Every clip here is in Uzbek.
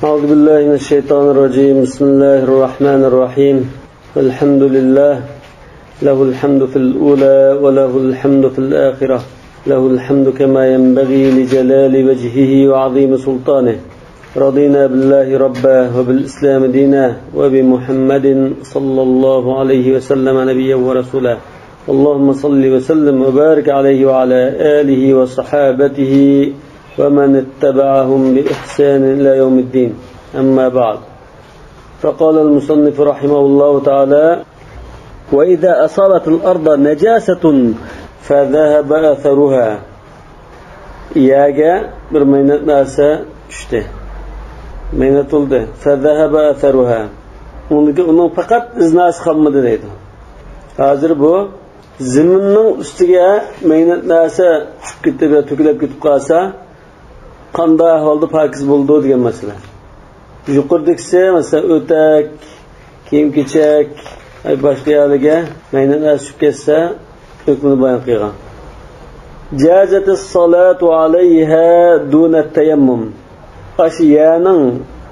أعوذ بالله من الشيطان الرجيم. بسم الله الرحمن الرحيم. الحمد لله له الحمد في الأولى وله الحمد في الآخرة، له الحمد كما ينبغي لجلال وجهه وعظيم سلطانه. رضينا بالله ربا وبالإسلام دينا وبمحمد صلى الله عليه وسلم نبيا ورسولا. اللهم صل وسلم وبارك عليه وعلى آله وصحابته ومن اتبعهم بإحسان إلى يوم الدين. أما بعد، فقال المصنف رحمه الله تعالى: وإذا أصابت الأرض نجاسة فذهب أثرها. ياجا برمينة ناسا اشته مينة oldu. فذهب أثرها. Onun fakat iznası kalmadı deydi. Hazır bu ziminin üstüge meynet nasa çıkıp gitti ve tükülüp gitip kalsa qanday ahvolda pokiz bo'ldi degan masala. Yuqoridagisi mesela o'tak, kiyim-kechak, boshqa yerlarga maynan tushib ketsa hukmini bayon qilgan. Jazatis salatu alayha duna tayammum. Ashiyaning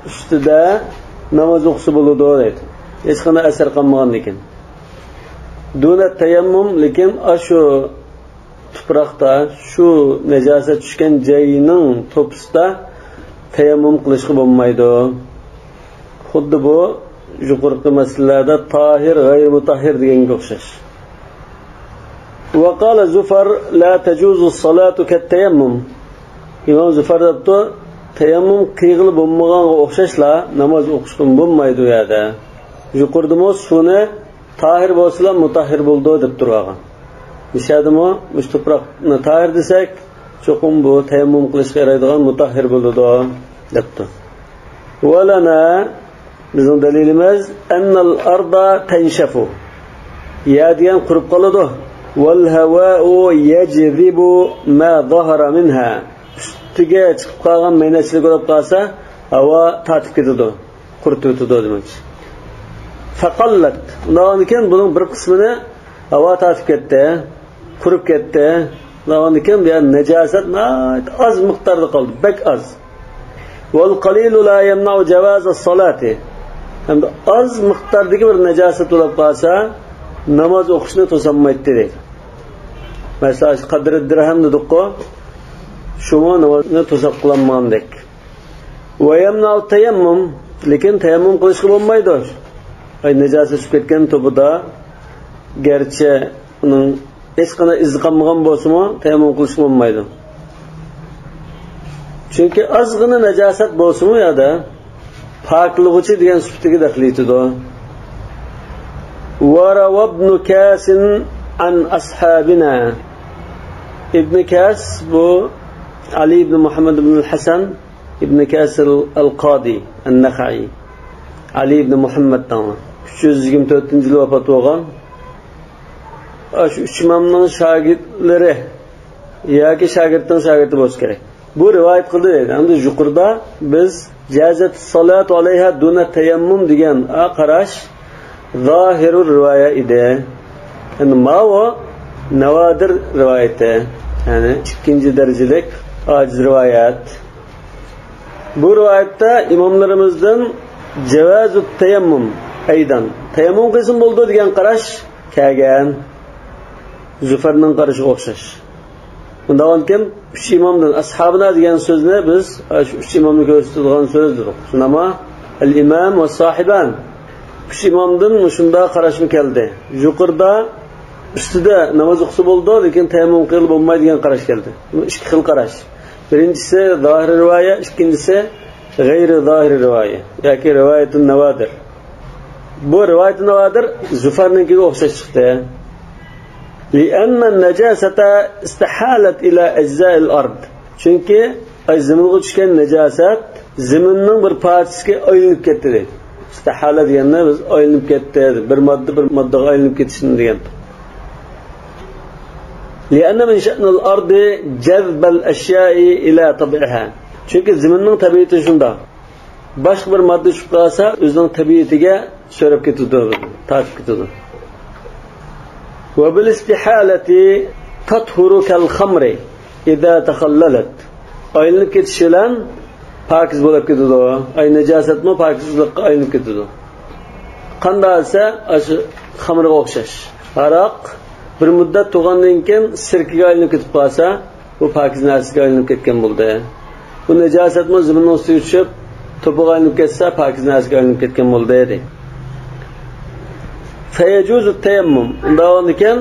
ustida namoz o'qisa bo'ladi deydi. Hech qanday asar qolmagan ekan. Duna tayammum, lekin ashu tuproqda shu najosat tushgan joyining to'pisida tayammum qilishga bo'lmaydi. Xuddi bu yuqorqi masalalarda tahir, g'ayr mutahhir deganga o'xshash. Wa qala Zufar la tajuzu as-salatu kat-tayammum. Imom Zufar debdi, tayammum qilg'ili bo'lmaganga o'xshashla namoz o'qishga bo'lmaydi u yerda. Yuqordimi suvni tahir bo'lsa mutahhir bo'ldi deb turgan. Nishadimi mushtuproqni tahir desak, cho'qim bu tayammum qilishga yaraydigan mutahhir bo'ladi debdi. Walana bizning dalilimiz annal arda tanshafu. Ya degan qurib qoladi. Wal hawa'u yajzibu ma zahara minha. Ustiga chiqib qolgan maynachilik bo'lib qolsa, havo tatib ketadi, quritib o'tadi demakchi. Faqallat. Undan keyin buning bir qismini havo tatib ketdi, qurib ketdi. Undan keyin bu najosat az miqdorda qoldi, bak az. Wal qalilu la yamna'u jawaz as-salati. Hamda az miqdordagi bir najosat bo'lib qolsa, namoz o'qishni to'sanmaydi deydi. Masalan, qadri dirham dediq-ku, shuni namozni to'sab qilinmagandek. Wa yamna'u tayammum, lekin tayammum qilishga bo'lmaydi. Ay najosat tushib ketgan to'pida garchi uning hech qanday izi qolmagan bo'lsa-mu, tayammum qilish bo'lmaydi. Chunki ozgina najosat bo'lsa-mu yerda poklig'ichi degan sifatga daxl etadi. Wa rawabnu kasin an ashabina. Ibn Kas bu Ali ibn Muhammad ibn al-Hasan ibn Kas al-Qadi an-Nakhai. Ali ibn Muhammaddan 324-yil vafot bo'lgan. Shu uch imomning shogirdlari yoki shogirdning shogirdi bo'lishi kerak. Bu rivoyat qildi dedi. Endi yuqorida biz jazat salat alayha duna tayammum degan qarash zohirur rivoya edi. Endi ma'vo navodir rivoyati, ya'ni ikkinchi darajalik ojiz rivoyat. Bu rivoyatda imomlarimizdan javazut tayammum aydan tayammum qilsin bo'ldi degan qarash kelgan. Zufarning qarashiga o'xshash. Undan keyin uch imomdan ashabina degan so'zni biz shu uch imomni ko'rsatadigan so'z dedik. Shunama al-imam va sohiban. Uch imomdan shunda qarashmi keldi. Yuqorida ustida namoz o'qisa bo'ldi, lekin tayammum qilib bo'lmaydi degan qarash keldi. Bu ikki xil qarash. Birinchisi zohir rivoya, ikkinchisi g'ayri zohir rivoya yoki rivoyatun navodir. Bu rivoyatun navodir Zufarnikiga o'xshash chiqdi. لأن النجاسة استحالت إلى أجزاء الأرض. Çünkü ziminga tushgan najosat ziminning bir parchasiga aylanib ketdi deydi. Istihala deganda biz aylanib ketdi, bir moddaga aylanib ketishni degan. لأن من شأن الأرض جذب الأشياء إلى طبيعها. Çünkü ziminning tabiati shunda. Boshqa bir modda tushib qolsa, o'zining tabiatiga so'rab ketadi, tortib ketadi. وبالاستحالة تطهر كالخمر إذا تخللت. Aylanib ketishi bilan pokiz bo'lib ketadi. Ay najosatmi pokizlikqa aylanib ketadi. Qandaysa shu xamirga o'xshash. Aroq bir muddat turgandan keyin sirkiga aylanib ketib qolsa, bu pokiz narsaga aylanib ketgan bo'ldi. Bu najosatmi zaminning ustiga tushib, to'piga aylanib ketsa, pokiz narsaga aylanib ketgan bo'ldi dedi. Fayajuzu tayammum. Undan ekan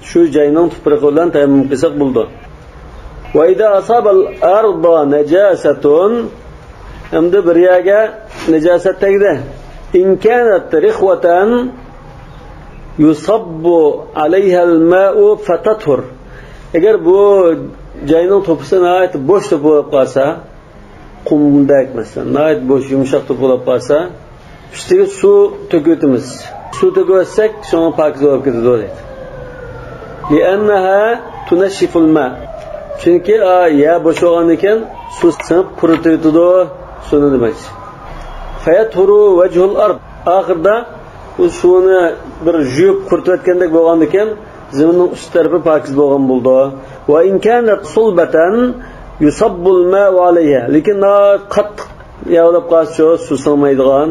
shu joyning tuprog'i bilan tayammum qilsak bo'ldi. Va idza asaba al-arda najasatun, endi bir yerga najosat tegdi. In kanat rikhwatan yusabbu alayha al-ma'u fatathur. Agar bu joyning to'pisini aytib bo'sh to'p bo'lib qolsa, qumdak masalan, ayt bo'sh yumshoq to'p bo'lib qolsa, ustiga suv to'kitimiz. Suv to'ksak, shuni pokiz bo'lib ketadi deydi. Li'annaha tunashshifu al-ma'. Chunki ya bo'sh bo'lgan ekan, suv sinib quritadi suvni demak. Fayathuru wajhul ard. Oxirda u suvni bir yuvib quritayotgandek bo'lgan ekan, zaminning ust tarafi pokiz bo'lgan bo'ldi. Va in kanat sulbatan yusabbu al-ma'u alayha. Lekin qattiq yog'lab qolsa, suv sig'maydigan.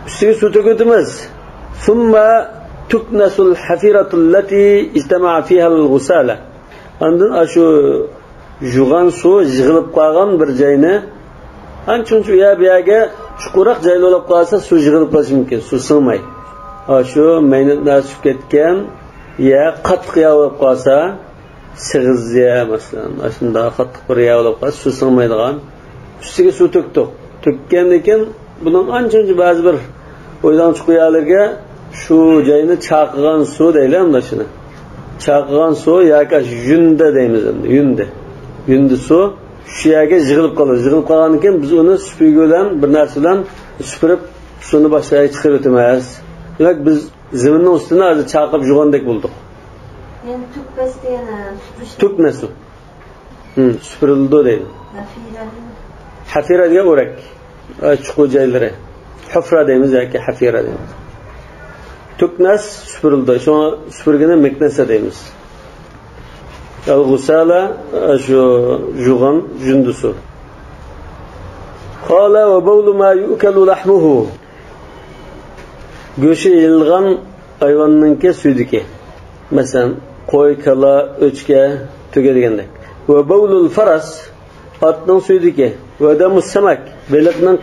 Ustiga suv to'kitimiz. Thumma tuknasul hafiratu allati ijtama'a fiha al-ghusala. Ondan shu yug'an suv yig'ilib qolgan bir joyni anchuncha u yerga chuqurroq joylar bo'lib qolsa, suv yig'ilib qolishi mumkin, suv sig'may. Shu maynatlar tushib ketgan ya qattiq yog'lab qolsa, sig'izya masalan, shunda qattiq bir yog'lab qolsa, suv sig'maydigan. Ustiga suv to'kdik. To'kkandan keyin buning anchuncha ba'zi bir o'ydan chiqaylarga shu joyni chaqigan suv deylar shuni. Chaqigan suv yoki yunda deymiz endi, yunda suv shu yerga yig'ilib qoladi. Yig'ilib qolgandan keyin biz uni supiga bilan bir narsa bilan supurib suvni boshqaga chiqarib o'tamiz. Demak biz zaminning ustini hozir chaqib yug'andek bo'ldik. Endi tukbasda yana tuknasu. Supurildi deydi. Hafira degan o'rak. Chuqur joylari. Hufra deymiz yoki hafira deymiz. Tuknas supurildi. Shuni supurgani miknasa deymiz. Al-ghusala shu yug'an jundusu. Qala va bawlu ma yu'kalu lahmuhu. Go'shi yilgan hayvonninki suydiki. Masalan, qo'y, kala, o'chka tugadigandek. Va bawlul faras otning suydiki. Va damus samak baliqning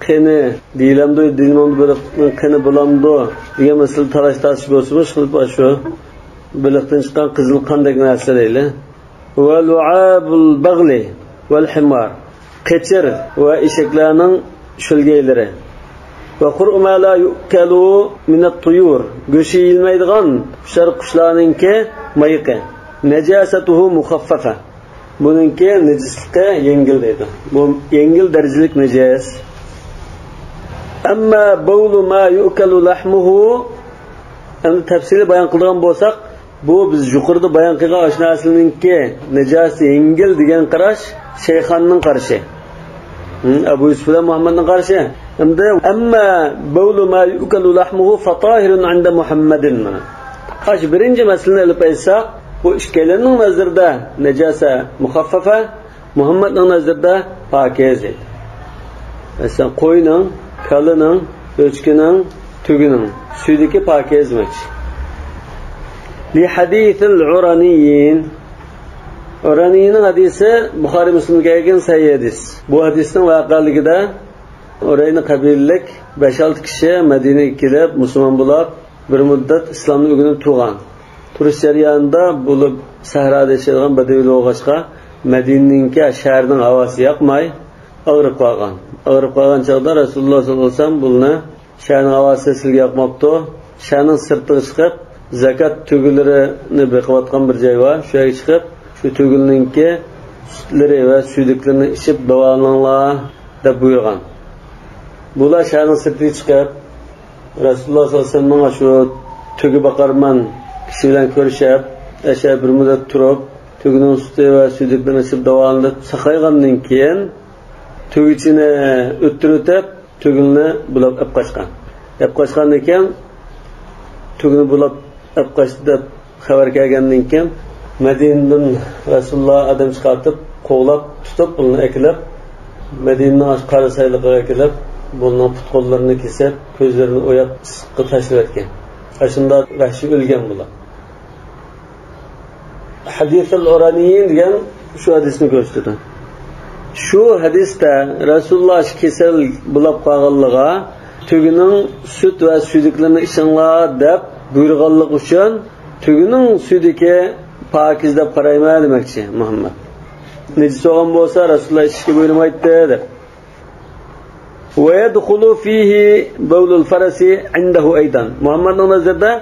qini deylamdi, baliqning qini bo'lamdi degan masala talash bo'lsa, shu baliqdan chiqqan qizil qandek narsa deydi. Va lu'abul bag'li wal himar. Qechir va eshaklarning shulgaylari. Va qur'ma la yukalu min at-tuyur. Go'shi yilmaydigan qushlarninki mayiqi. Najasatuhu mukhaffafa. Buningki najisligi yengil deydi. Bu yengil darajalik najas. Amma bawlu ma yukalu lahmuhu, endi tafsili bayon qilgan bo'lsak, bu biz yuqorida bayon qilgan oshnasininki najasi yengil degan qarash Shayxonning qarashi. Abu Yusuf bilan Muhammadning qarashi. Endi amma bawlu ma yukalu lahmuhu fatahirun 'inda Muhammadin. Ash birinchi masalani olib aytsak, bu ishkalarning nazarida najasa mukhaffafa, Muhammadning nazarida pokiz. Masalan, qo'yning, kalining, o'chkining, tugining suydagi pokiz demak. Li hadithil uraniyin. Uraniyning hadisi Buxoriy Muslimga kelgan sahih hadis. Bu hadisning voqealigida Urayni qabilalik 5-6 kishi Madinaga kelib musulmon bo'lib, bir muddat islomni o'rganib turgan. Turish jarayonida bo'lib sahroda yashagan badaviy o'g'ashqa Madinaning shaharning havosi yoqmay og'rib qolgan. Og'rib qolgan chog'da Rasululloh sollallohu alayhi vasallam buni shaharning havosi sizga yoqmabdi. Shaharning sirtiga chiqib zakat tugilarini beqiyotgan bir joy bor. Shu yerga chiqib, shu tugilninki sutlari va suydiklarini ichib davolaninglar deb buyurgan. Bular shaharning sirtiga chiqib Rasululloh sollallohu alayhi vasallam shu tugi baqarman kishi bilan ko'rishib, asha bir muddat turib, tugining suti va suydiklarini ichib davolanib saqlaygandan keyin tugichini o'ttirib, tugilni bulab olib qochgan. Olib qochgandan keyin tugini bulab olib qochdi deb xabar kelgandan keyin Madinadan Rasululloh adam chiqartib, qo'g'lab, tutib, uni aklab Medine'nin qarasaylıqqa kelib, bunun put qo'llarini kesib, ko'zlarini o'yab issiqqa tashlab etgan. Ashunda vahshiy o'lgan bular. Hadithul Uraniyin degan shu hadisni ko'rsatdi. Shu hadisda Rasululloh kesal bulab qolganligiga tugining sut va suydiklarini ishinglar deb buyurganlik uchun tugining sudiki pokiz deb qarayman demoqchi Muhammad. Nejis bo'lgan bo'lsa Rasululloh ishga buyurmaydi deb. Wa yadkhulu fihi bawlul farasi indahu aydan. Muhammadning nazarida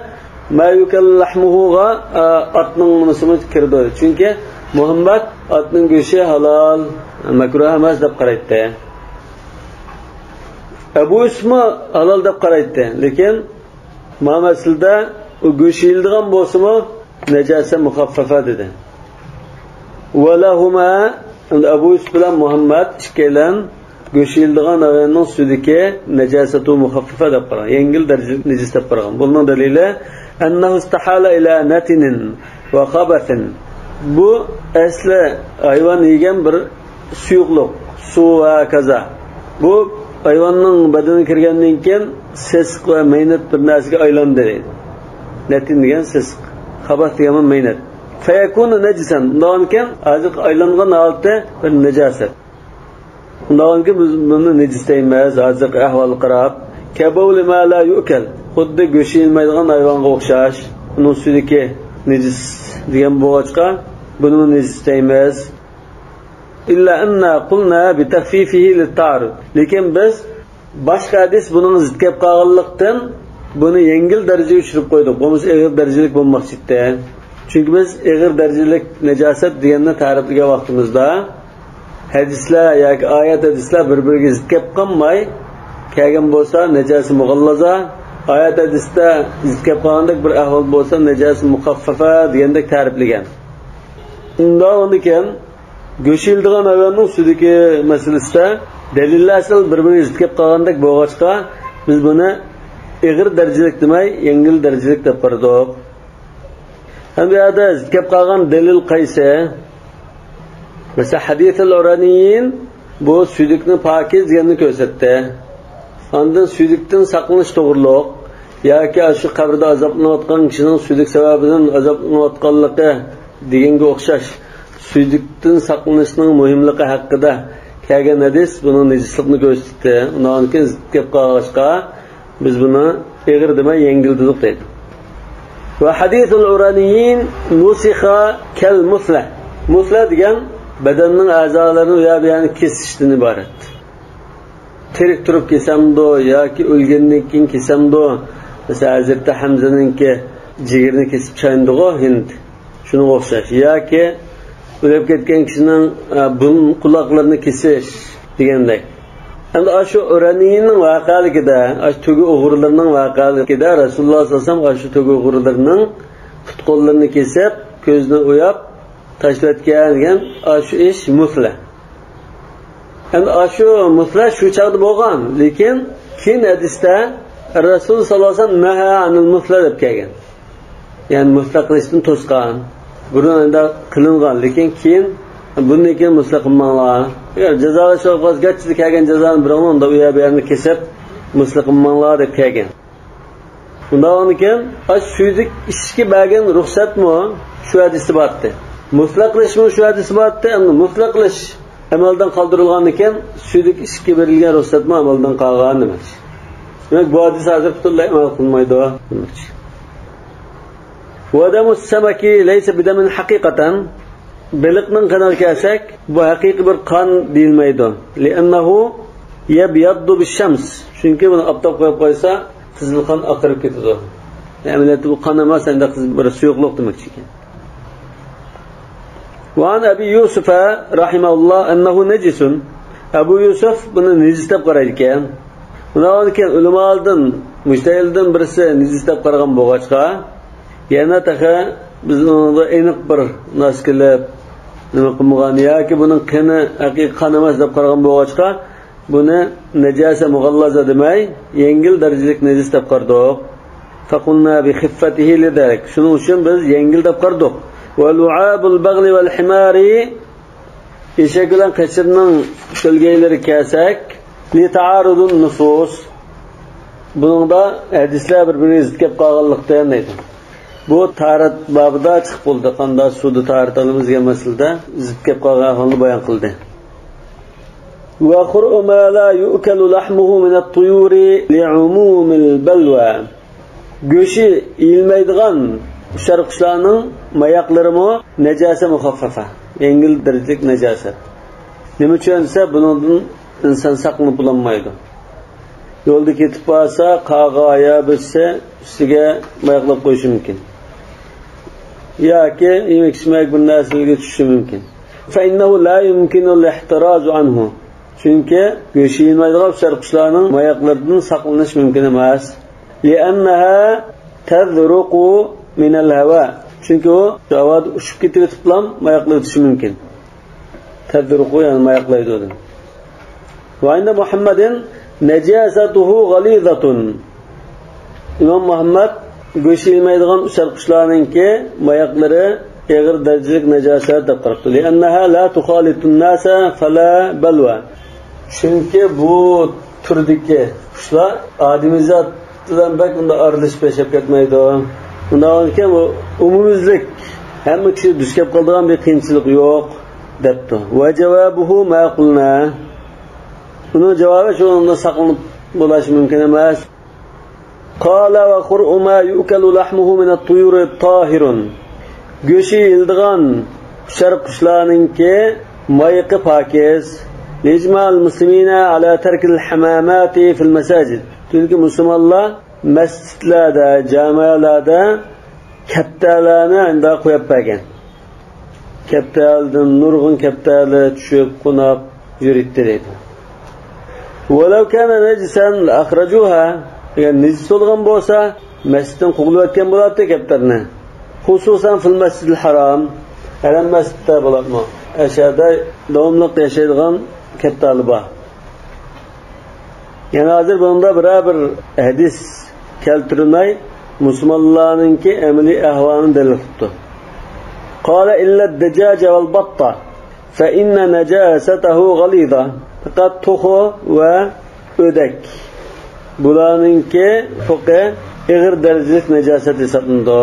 ma yukallahmuha atning munosabati kirdi. Chunki Muhammad atning go'shi halol, makruh emas deb qaraydi. Abu Usma halol deb qaraydi, lekin ma'masilda u go'shi yildigan bo'lsa-mu najasa muxaffafa dedi. Walahuma Abu Usma bilan Muhammad ikkalan go'shildigan ayolning sudiki najosatu muxaffafa deb qaragan, yengil darajada najis deb qaragan. Bunning dalili annahu istahala ila natinin va khabathin. Bu asli hayvon yegan bir suyuqlik, suv va kaza. Bu hayvonning badaniga kirgandan keyin sesiq va maynat bir narsaga aylandi. Natin degan sesiq, khabat degan maynat. Fayakunu najisan. Undan keyin azık aylangan holatda bir najosat. Undan keyin biz buni najis deymiz. Azık ahvol qarab, kabul ma la yu'kal. Xuddi go'shi yeyilmaydigan hayvonga o'xshash. Uning sudiki najis degan bo'g'achqa buni najis deymiz. İlla anna qulna bi takhfifihi lit-ta'arud. Lekin biz boshqa hadis buning zid kelib qolganlikdan buni yengil darajaga tushirib qo'ydik. Bu og'ir darajalik bo'lmoqchi edi. Çünkü biz ağır dereceli necaset diyenini tariflegen vaqtimizda hadisler yoki ayet hadisler bir-biriga zid kelib qolmay kelgan bo'lsa najasi mughallaza, ayet hadisda zid kelib qolgandek bir ahvol bo'lsa najasi muxaffafa degandek tariflagan. Undan keyin go'shildigan hayvonning sudiki masalasida dalillar asl bir-biriga zid kelib qolgandek bo'lg'achqa biz buni ağır dereceli demay yengil dereceli deb qardik. Hem bir adı zikab qalğan delil qaysi? Mesela hadithul Uraniyin bu sudikni pokiz deganini ko'rsatdi. Ondan sudikdan saqlanish to'g'riliq yoki shu qabrda azoblanayotgan kishining sudik sababidan azoblanayotganligi deganga o'xshash sudikdan saqlanishning muhimligi haqida kelgan hadis buning nejislikni ko'rsatdi. Undan keyin zikab qalğashqa biz buni og'ir demay yengil dedik deydi. Ve hadithul Uraniyin nusikha kel musla. Musla degan bedenning a'zolarini yani kesishdan iborat. Tirik turib kesamdo yoki o'lgandan keyin kesamdo. Mesela Hazreti Hamzaninki jigirini kesib chayndigo hind. Shunga o'xshash. Yoki o'lib ketgan kishining burun quloqlarini kesish degandek. Endi shu Uraniyning voqealigida, shu tugi o'g'irlarning voqealigida Rasululloh sollallohu alayhi vasallam shu tugi o'g'irlarning put qo'llarini kesib, ko'zni o'yab tashlatgan degan shu ish musla. Endi shu musla shu chaqda bo'lgan, lekin keyin hadisda Rasululloh sollallohu alayhi vasallam naha anil musla deb kelgan. Ya'ni musla qilishdan to'sgan. Burunda qilingan, lekin keyin bundan keyin musla qilmanglar. Agar jazolashib vazgeçlik kelgan jazoni biroq unda u yerni kesib musla qilmanglar deb kelgan. Undan keyin suydik ishga bergan ruxsatmi shu hadisda bordi. Musla qilishmi shu hadisda bordi. Endi musla qilish amaldan qoldirilgan ekan, suydik ishga berilgan ruxsatmi amaldan qolgan demak. Demak bu hadis hozir butunlay amal qilmaydi demakchi. Wa damus samaki laysa bidamin haqiqatan. Beliqning qanal kelsak, bu haqiqiy bir qon deyilmaydi. Li'annahu yabyaddu bish-shams. Chunki buni obtob qo'yib qo'ysa, qizil qon oqarib ketadi. Ya'ni bu qon emas, endi bir suyuqlik demakchi ekan. Wa an Abi Yusuf rahimahulloh annahu najisun. Abu Yusuf buni najis deb qaraydi ekan. Undan keyin ulamolardan, mujtahidlardan birisi najis deb qaragan bo'lg'achqa, yana taqa biz uni aniq bir naskilab nima qilmagan yoki buning qani haqiqiy qon emas deb qaragan bo'lg'achqa buni najasa mughallaza demay yengil darajalik najis deb qardik. Faqulna bi khiffatihi lidalik. Shuning uchun biz yengil deb qardik. Wa lu'abul bagli wal himari eshak bilan qachirning so'lgaylari kelsak, li ta'arudun nusus. Buningda hadislar bir-biriga zid kelib qolganlikdan deydi. Bu tarat babida chiqib bo'ldi. Qanday suvda tarat olamiz degan masalada zid kelib qolgan holni bayon qildi. Wa khur'u ma la yu'kalu lahmuhu min at-tuyuri li'umumil balwa. Go'shi yeyilmaydigan ushar qushlarning mayoqlarimi najasa mukhaffafa, yengil darajalik najosat. Nima uchun desa, bundan inson saqlanib bo'lmaydi. Yo'lda ketib qolsa, qog'oya bo'lsa, ustiga mayoqlab qo'yish mumkin. yoki yemak-ichmak bir narsalarga tushishi mumkin. Fa innahu la yumkinu al-ihtiraz anhu. Chunki go'sht yeyilmaydigan ushar qushlarning mayoqlaridan saqlanish mumkin emas. Li'annaha tadruqu min al-hawa. Chunki u havoda ushib ketib ham mayoqlar tushishi mumkin. Tadruqu yani mayoqlaydi o'zi. Va inda Muhammadin najasatuhu ghalidhatun. İmam Muhammad go'sht yeyilmaydigan ushar qushlarningki mayoqlari eg'ir darajalik najosat deb qarabdi. Li'annaha la tukhalitun nasa fala balwa. Chunki bu turdagi qushlar odamizotdan bak unda aralashib yashab ketmaydi. Undan keyin bu umumiylik hamma kishi duch kelib qoladigan bir qiyinchilik yo'q debdi. Va javobuhu ma qulna. Uning javobi shu unda saqlanib bo'lishi mumkin emas. Qala va khur'u ma yu'kalu lahmuhu min at-tuyur tahirun. Go'shi yildigan ushar qushlarningki mayiqi pokiz. Lijmal muslimina ala tarkil hamamati fil masajid. Chunki musulmonlar masjidlarda, jamialarda kaptalarni unda qo'yib bergan. Kaptaldan nurg'un kaptalar tushib, qo'nab yuribdi dedi. Walau kana najisan akhrajuha. Agar najis bo'lgan bo'lsa, masjiddan qo'g'ilib o'tgan bo'ladi kaptarni. Xususan fil masjidil haram, haram masjidda bo'ladimi? Ashada davomli yashaydigan kaptarlar bor. Yani hozir bunda bir hadis keltirilmay musulmonlarningki amaliy ahvolini dalil qildi. Qala illa ad-dajaja wal batta fa inna najasatahu ghalidha. Faqat to'xu va o'dak. Bularningki to'qi ig'ir darajalik najosat hisoblanadi.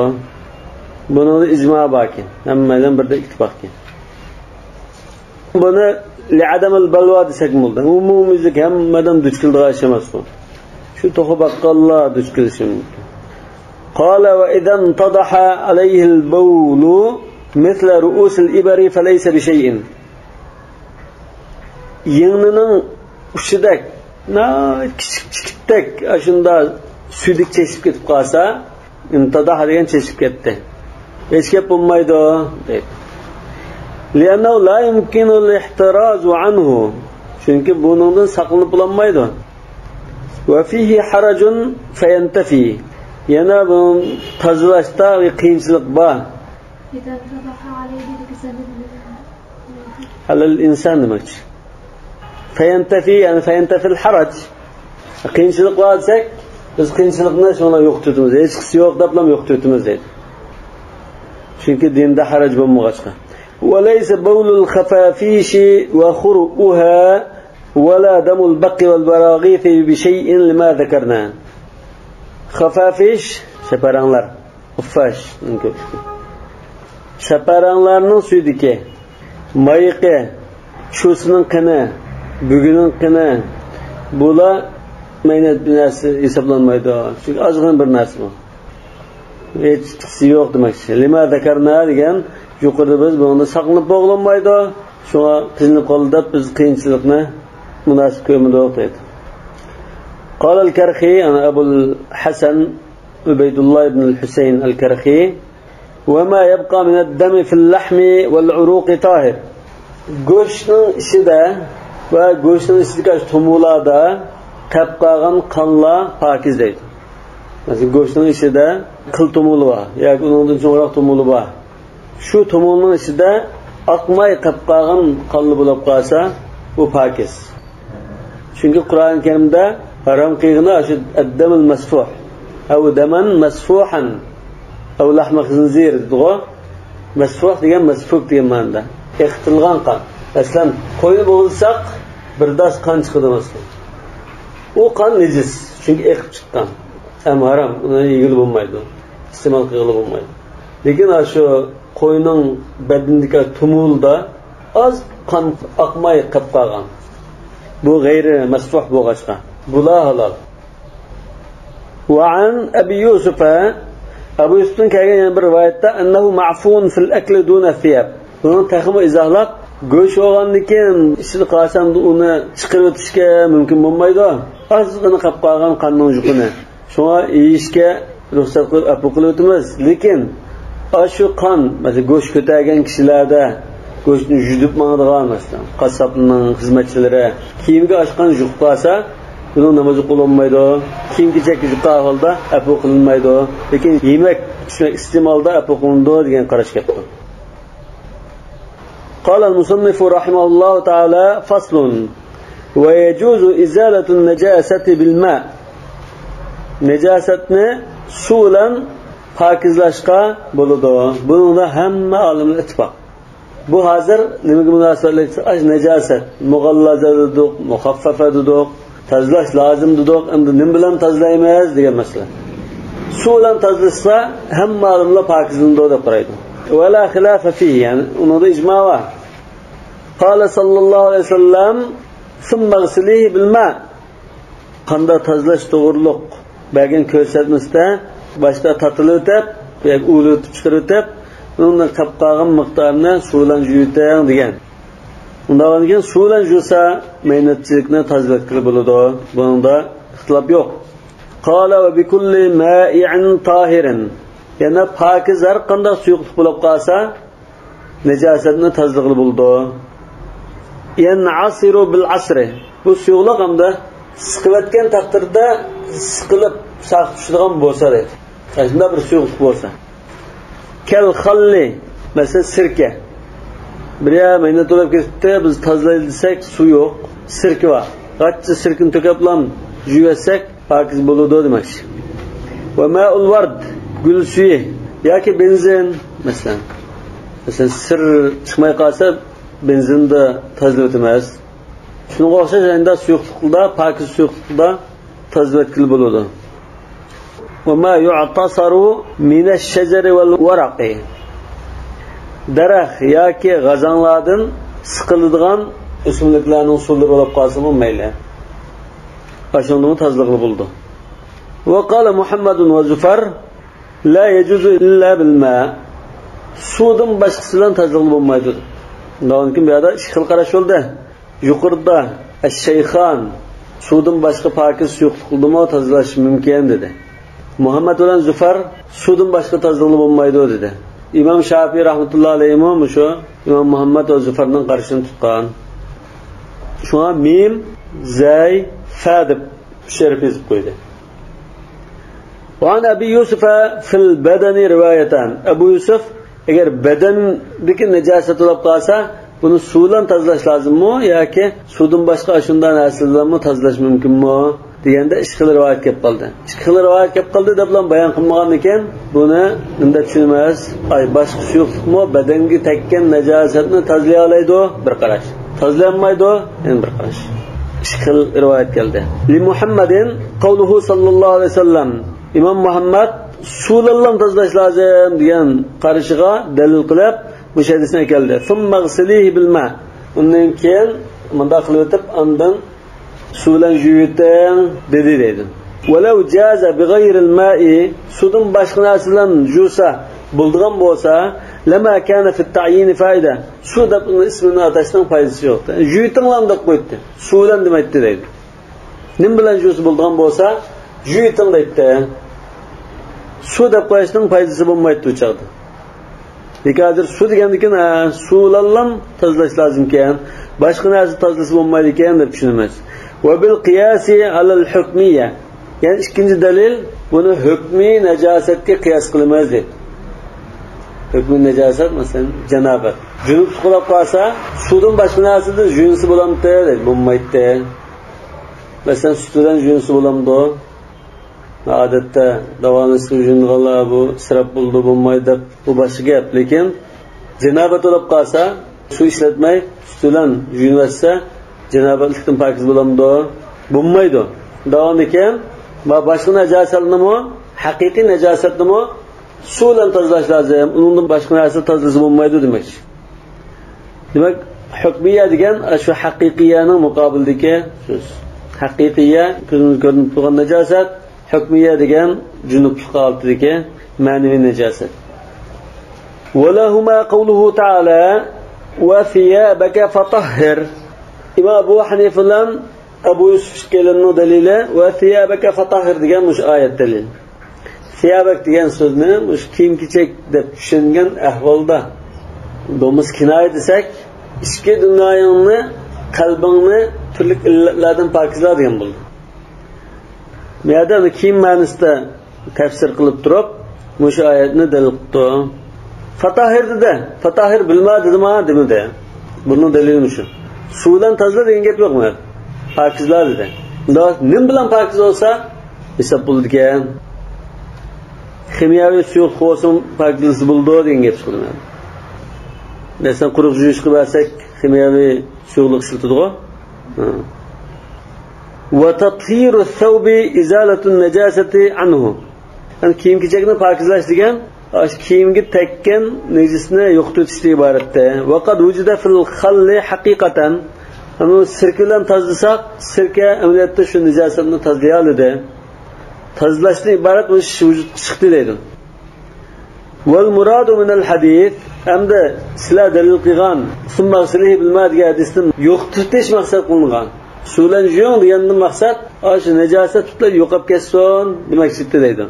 Buni ijmo baki. Hammadan birda ittifoq qilgan. Buni li'adam al-balwa desak bo'ldi. Umumiylik hammadan duch keladigan ish emas bu. Shu to'g'ri baqqallar duch kelishi mumkin. Qala va idan tadaha alayhi al-bawlu mithla ru'us al-ibari falaysa bi shay'in. Yengnining ushidak, kichik ashunda suydik cheshib ketib qolsa, intadaha degan cheshib ketdi. Hech gap bo'lmaydi deydi. لأنه لا يمكن الاحتراز عنه. Çünkü bunundan saqlanib bo'lmaydi. Ve fihi haracun fayantafi. Yana bu tozalashda bir qiyinchilik bor. Halal inson demakchi. Fayantafi yani fayantafil haraj. Qiyinchilik bor desak, biz qiyinchilikni shuna yo'qotamiz. Hech qisi yo'q deb ham yo'qotamiz deydi. Çünkü dinda haraj bo'lmag'achqa. وليس بول الخفافيش وخرؤها ولا دم البق والبراغيث بشيء لما ذكرنا. خفافيش şeparanlar, uffaş şeparanlarning suyidiki mayiqi, şusining qini, bugüning qini bular maynat binasi hisoblanmaydi. Çünkü ozg'in bir narsa bu. Hech qisi yo'q demakchi. Lima zakarna degan yuqorida biz buni saqlanib bog'lanmaydi. Shunga qiynalib qoldi deb biz qiyinchilikni munosib ko'rmadik dedi. Qala al-Karxi ana Abu al-Hasan Ubaydullah ibn al-Husayn al-Karxi va ma yabqa min ad-dam fi al-lahm wal-uruq tahir. Go'shtning ichida va go'shtning ichidagi to'mulada qolib qolgan qonlar pokiz deydi. Masalan, go'shtning ichida qil tomuli bor yoki undan cho'ngroq tomuli bor. Shu tomulning ichida oqmay qolib qolgan qonli bo'lib qolsa, bu pokiz. Chunki Qur'on Karimda harom qilgani shu ad-damul masfuh, aw daman masfuhan, aw lahm khinzir degan masfuh degan masfuk degan ma'noda. Iqtilgan qon. Aslan qo'yni bo'g'ilsak bir das qon chiqadi masalan. U qon nejis, chunki eqib chiqqan. Ham harom, uni yegilib bo'lmaydi. İste'mol qilib bo'lmaydi. Lekin shu qo'yning badaniga tumulda az qon oqmay qolib qolgan. Bu g'ayri masfuh bo'lg'achqa. Bular halol. Wa an Abi Yusuf Abu Yusuf'un kelgan bir rivoyatda annahu ma'fun fil akl duna thiyab. Buni taxmi izohlab go'sht olgandan ishni qilsam uni chiqarib o'tishga mumkin bo'lmaydi. Ozgina qolib qolgan qonning yuqini. Shunga yeyishga ruxsat qilib apu qilib o'tamiz. Lekin shu qon, masalan, go'sht ko'targan kishilarda go'shtni yudib mangadigan masalan, qassobning xizmatchilari kiyimga oshqan yuqib qolsa, buni namoz o'qilmaydi. Kiyim-kechak yuqqan holda apu qilinmaydi. Lekin yemak, ichmak iste'molda apu qilinadi degan qarash ketdi. قال المصنف رحمه الله تعالى فصل ويجوز إزالة النجاسة بالماء نجاستni suv bilan pokizlashga bo'ladi. Bunda hamma olimlar ittifoq. Bu hozir nimaga munosabatli? Najosat mughallaza dedik, muxaffafa dedik, tozalash lozim dedik. Endi nim bilan tozalaymiz degan masala. Suv bilan tozalashsa hamma olimlar pokizlanadi deb qaraydi. ولا خلاف فيه يعني ونض إجماع قال صلى الله عليه وسلم ثم اغسليه بالماء qanda tozalash to'g'riliq bergan ko'rsatmasida boshda tatili o'tib yoki uli chiqarib o'tib uni qolib qolgan miqdorini suv bilan yuviting degan. Undan keyin suv bilan yuvsa maynatchilikni tozalab qilib bo'ladi. Bunda ixtilof yo'q. Qala va bi kulli ma'i'in tahirin yana pokiz har qanday suyuqlik bo'lib qolsa najosatni tozalab bo'ladi. Yan'asiru bil asri bu suyuqlik hamda siqilayotgan taqdirda siqilib saq tushadigan bo'lsa deydi. Shunda bir suyuqlik bo'lsa. Kal xalli masalan sirka. Bir mayna to'lab ketdi, biz tozalaylik desak suv yo'q, sirka bor. Qancha sirkini to'kablam yuvasak pokiz bo'ladi demakchi. Va ma'ul ward gul suyi yoki benzin masalan sir chiqmay qolsa benzinda tozalab o'tamiz. Shunga o'xshash endi suyuqlikda, pokiz suyuqlikda tozalab qilib bo'ladi. Va ma yu'tasaru min ash-shajari wal waraqi daraxt yoki g'azonlardan siqiladigan o'simliklarning suvlari bo'lib qolsa mayli. Ashundan tozalab bo'ladi. Va qala Muhammadun va Zufar la yajuzu illa bil ma. Suvdan boshqasi bilan tozalab bo'lmaydi. Lekin bu yerda ikki xil qarash bo'ldi. Yuqorida ash-Shayxon suvdan boshqa pokiz suyuqlikni tozalash mumkin dedi. Muhammad bilan Zufar suvdan boshqa tozalab bo'lmaydi dedi. İmam Şafii rahmetullohi alayhi shu İmam Muhammad va Zufarning qarashini tutgan. Shuna mim, zay, fa deb sharh yozib qo'ydi. وعن أبي يوسف في البدن رواية أبو يوسف eğer bedendeki necaset olup kalsa bunu suyla tazalaş lazım mı ya ki sudun başka aşından asıldan mı tazalaş mümkün mü diyende işkil rivayet kep kaldı. İşkil rivayet kep kaldı da bilen bayan kılmagan iken bunu ninde düşünmez. Ay başka su yok mu bedengi tekken necasetini tazlayalaydı o bir karaş. Tazlayamaydı o yani bir karaş. İşkil rivayet geldi. Li Muhammedin kavluhu sallallahu aleyhi ve sellem İmam Muhammed sulallam tazalash lazım degan qarashiga dalil qilib bu hadisni keldi. Summa ghsilihi bil ma. Undan keyin munda qilib o'tib ondan suv bilan yuviting dedi deydi. Walau jaza bi ghayri al ma'i sudun boshqa narsa bilan yuvsa bo'ldigan bo'lsa lama kana fi at-ta'yin foyda. Suv deb ismini atashning foydasi yo'q. Yuvitinglar deb qo'ydi. Suv bilan demaydi deydi. Nim bilan yuvsa bo'ldigan bo'lsa yuviting deydi. Su deb qo'yishning foydasi bo'lmaydi u chaqda. Lekin hozir suv degandikin suvlallam tozalash lozim ekan, boshqa narsa tozalasa bo'lmaydi ekan deb tushunamiz. Va bil qiyasi alal hukmiyya. Ya'ni ikkinchi dalil buni hukmiy najosatga qiyos qilamiz dedi. Hukmiy najosat masalan janobat. Junub suqlab qolsa, suvdan boshqa narsada junsi bo'lamdi dedi, bo'lmaydi. Masalan sutdan junsi bo'lamdi. Odatda davonisi yung'onlar bu sirab bo'ldi bo'lmaydi deb bu boshqa gap. Lekin janobat bo'lib qolsa su ishlatmay ustidan yuvsa janobatlikdan pokiz bo'lamdi, bo'lmaydi. Davom ekan va boshqa najosatnimi, haqiqiy najosatnimi suv bilan tozalash lozim. Undan boshqa narsa tozalasa bo'lmaydi demoqchi. Demak, hukmiya degan shu haqiqiyaning muqobilidagi so'z. Haqiqiya ko'zimizga ko'rinib turgan najosat, hukmiya degan junublik holatidagi ma'naviy najosat. Walahuma qawluhu ta'ala wa thiyabaka fatahhir. Imom Abu Hanifa bilan Abu Yusuf kelinining dalili va thiyabaka fatahhir degan mush oyat dalil. Thiyabak degan so'zni mush kiyim-kechak deb tushungan ahvolda bo'lmas kinoya desak, ichki dunyoingni, qalbingni turli illatlardan pokizlar degan bo'ldi. Bu yerda kiyim ma'nosida tafsir qilib turib, mush oyatni dalil qildi. Fatahhir dedi. Fatahhir bilmadimi demadi. Bunun dalili shu. Suvdan tozala degan gap yo'qmi? Pokizlar dedi. Unda nim bilan pokiz bo'lsa, hisob bo'ladigan. Kimyoviy suyuq bo'lsin, pokizlisi bo'ldi degan gap chiqadi. Masalan, quruq yuvish qilsak, kimyoviy suyuqlik ishlatadi-ku. Wa tathiru ath-thawbi izalatu an-najasati anhu. Yani kiyim-kechakni pokizlash degan kiyimga tekkan najisni yo'qotishdan iboratda. Va qad wujida fil khalli haqiqatan. Ama sirka bilan tozalasak, sirka amaliyotda shu najosatni tozalay oladi. Tozalashdan iborat bu vujud chiqdi deydi. Wal muradu min al-hadith hamda sizlar dalil qilgan summa silihi bilmadigan hadisdan yo'qotish maqsad qilingan. Suv bilan yuving degandan maqsad shu najosat tutlab yo'qolib ketsin demakchi deydi.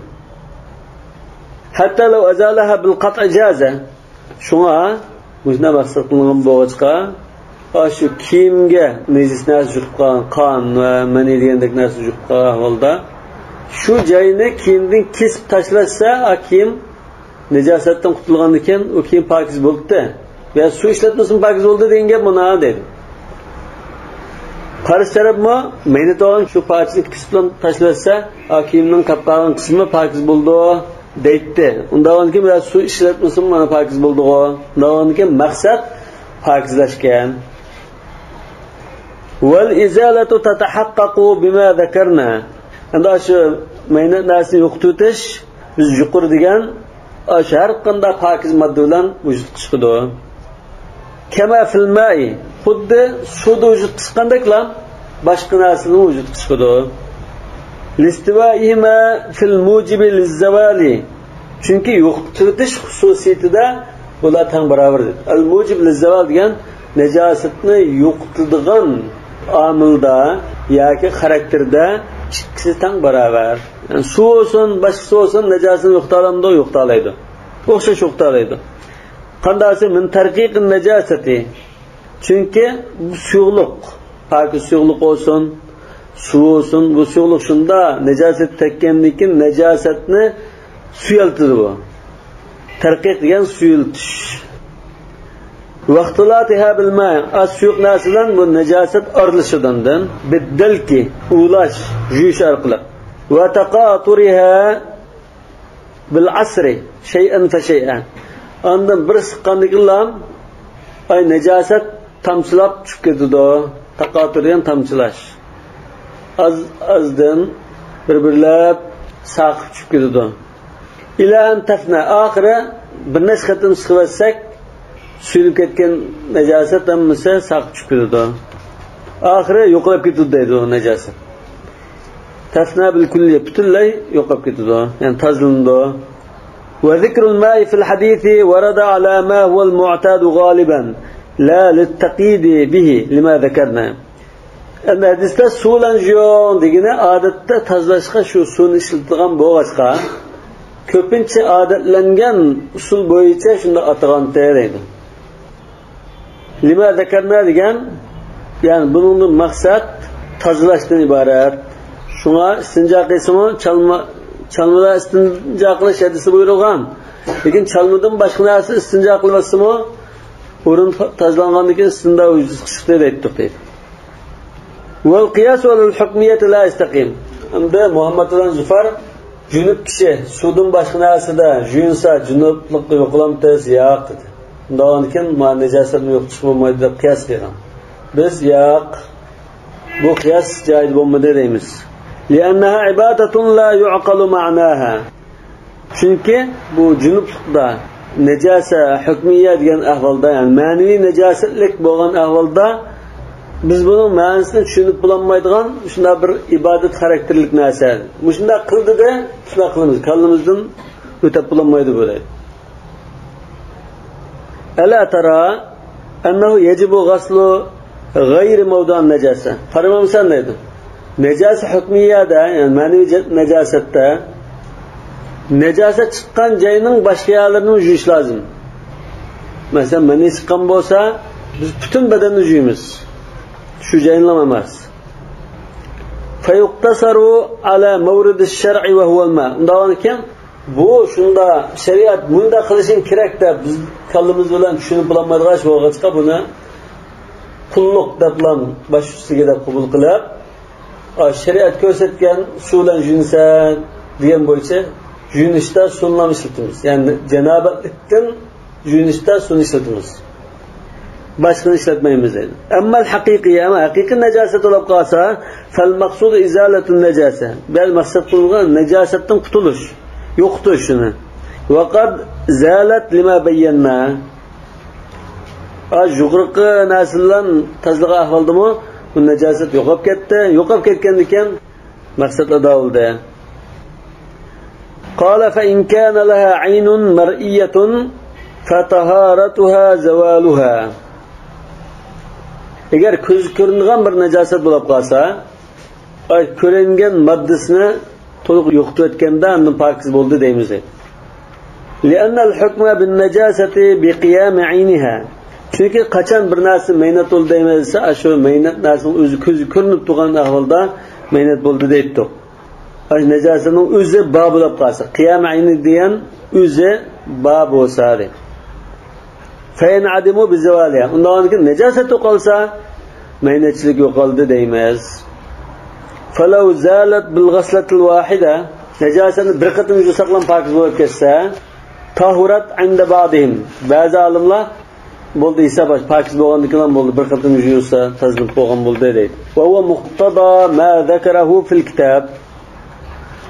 Hatta law azalaha bil qat'i jaza. Shunga buna maqsad qilingan bo'lg'achqa shu kiyimga najis narsa yuqib qolgan qon va mani degandek narsa yuqib qolgan holda shu joyni kiyimdan kesib tashlasa, kiyim najosatdan qutulgandan keyin u kiyim pokiz bo'ldi. Va suv ishlatmasin pokiz bo'ldi degan gap buni deydi. Qarshi tarafmi mayda to'g'an shu parchani kesib tashlasa, kiyimning qolgan qismi pokiz bo'ldi deydi. Undan keyin biraz suv ishlatmasin mana pokiz bo'ldi-ku. Undan keyin maqsad pokizlashgan. Wal izalatu tatahaqqaqu bima zakarna. Unda shu mayna narsani yo'qotish biz yuqur degan har qanday pokiz modda bilan vujud chiqadi. Kama fil ma'i, xuddi suvda vujud chiqqandeklar boshqa narsani vujud chiqadi. Listivaihima fil mujibi liz-zawali. Chunki yo'qotish xususiyatida bular teng barobar. Al-mujib liz-zawal degan najosatni yo'qotadigan omilda yoki xarakterda ikkisi teng barobar. Yani suv olsun, boshqa olsun najosatni yo'qotalamdi, yo'qotalaydi. O'xshash yo'qotalaydi. Qandaysi min tarqiqin najosati. Chunki bu suyuqlik, pokiz suyuqlik olsun, suv olsun, bu suyuqlik shunda najosat tekkandan keyin najosatni suyultadi bu. Tarqiq degan suyultish. Vaqtilatiha bil ma' as-suyuq narsadan bu najosat arilishidan biddalki ulash yuyish orqali va taqaturiha bil asri shay'an fa shay'an. Ondan bir siqqandikilam ay najosat tamchilab tushib ketadi. Taqatur degan tamchilash. Azdan bir-birlab saqib tushib ketadi. Ila an tafna oxiri bir necha qatim siqvatsak suyulib ketgan najosat hammasi saqib tushib ketadi. Oxiri yo'qolib ketadi deydi u najosat. Tafna bil kulli butunlay yo'qolib ketadi. Ya'ni tozalandi. Wa zikrul ma'i fil hadithi warada ala ma huwa al-mu'tad ghaliban la lit-taqid bihi lima zakarna. Endi hadisda suvlan yo'q degani odatda tozalashga shu suvni ishlatilgan bo'lg'achqa ko'pincha odatlangan usul bo'yicha shunda atagan deydi. Lima zakarna degan, ya'ni buning maqsad tozalashdan iborat. Shunga istinjo qilsimi, chalmada istinjo qilish hadisi buyurilgan. Lekin chalmadan boshqa narsa istinjo qilmasmi, o'rin tozalangandan keyin istinjo chiqishdi deydi. Wal qiyas wal hukmiyat la istaqim. Unda Muhammad ibn Zufar junub kishi suvdan boshqa narsada yuyinsa junublik yo'qlamtasi yo'q dedi. undan keyin ma najosat yo'q chiqmaydi deb qiyos qilgan. Biz yo'q bu qiyos joiz bo'lmaydi deymiz. Li'annaha ibadatun la yu'qalu ma'naha. Chunki bu junublikda najasa hukmiyya degan ahvolda, ya'ni ma'naviy najosatlik bo'lgan ahvolda biz buning ma'nosini tushunib bo'lmaydigan shunday bir ibodat xarakterlik narsa. Shunday qildida, shunday qilamiz. Kallimizdan o'tib bo'lmaydi bo'ladi. Ala tara annahu yajibu ghaslu g'ayri mawdu'an najasa. Qaramamsan deydi. Najasa hukmiyada, ya'ni ma'naviy najosatda najosat chiqqan joyning boshqa yerlarini yuvish lozim. Masalan, mani chiqqan bo'lsa, biz butun badanni yuvamiz. Shu joylar emas. Fayuqtasaru ala mawrid ash-shar'i wa huwa al-ma. Undan keyin bu shunda shariat bunda qilishing kerak deb biz kallimiz bilan tushunib bo'lmaydigan ish bo'lg'achqa buni qulluq deb bilan bosh ustiga deb qabul qilib, shariat ko'rsatgan usulan yunsan degan bo'yicha yunishda sunnalar ishlatamiz. Ya'ni janobatlikdan yunishda sunna ishlatamiz. Başka işletmeyimiz dedi. Amma haqiqiy, ama haqiqiy najosat olib qolsa, fal maqsud izalatun najasa. Bel maqsad qilgan najosatdan qutulish, yo'qotish shuni. Va qad zalat lima bayyana. Yuqorqi nasldan tazliq ahvoldimi? Bu najosat yo'qolib ketdi. Yo'qolib ketgandan maqsad ado bo'ldi. Qala fa in kana laha aynun mar'iyatun fataharatuha zawaluha. Eğer ko'z ko'ringan bir najosat bo'lib qolsa, ko'ringan moddasini to'liq yo'qotib o'tganda undan pokiz bo'ldi deymiz. Li'anna al-hukma bin-najasati biqiyam 'ayniha. Chunki qachon bir narsa maynat bo'ldi deymizsa, shu maynat narsaning o'zi ko'zi ko'rinib turgan ahvolda maynat bo'ldi deydi. Ay najosatning o'zi ba bo'lib qolsa, qiyam 'ayni degan o'zi ba bo'lsa deydi. Fayn adimu bizavaliya. Undan keyin najosat yo'qolsa, maynatchilik yo'qoldi deymiz. Falau zalat bil ghaslatil wahida. Najosatni bir qatim yuvsaqlam pokiz bo'lib ketsa, tahurat inda ba'dihim. Ba'zi olimlar bo'ldi esa pokiz bo'lgandan bo'ldi, bir qatim yuvsa tazlim bo'lgan bo'ldi deydi. Va huwa muqtada ma zakarahu fil kitab.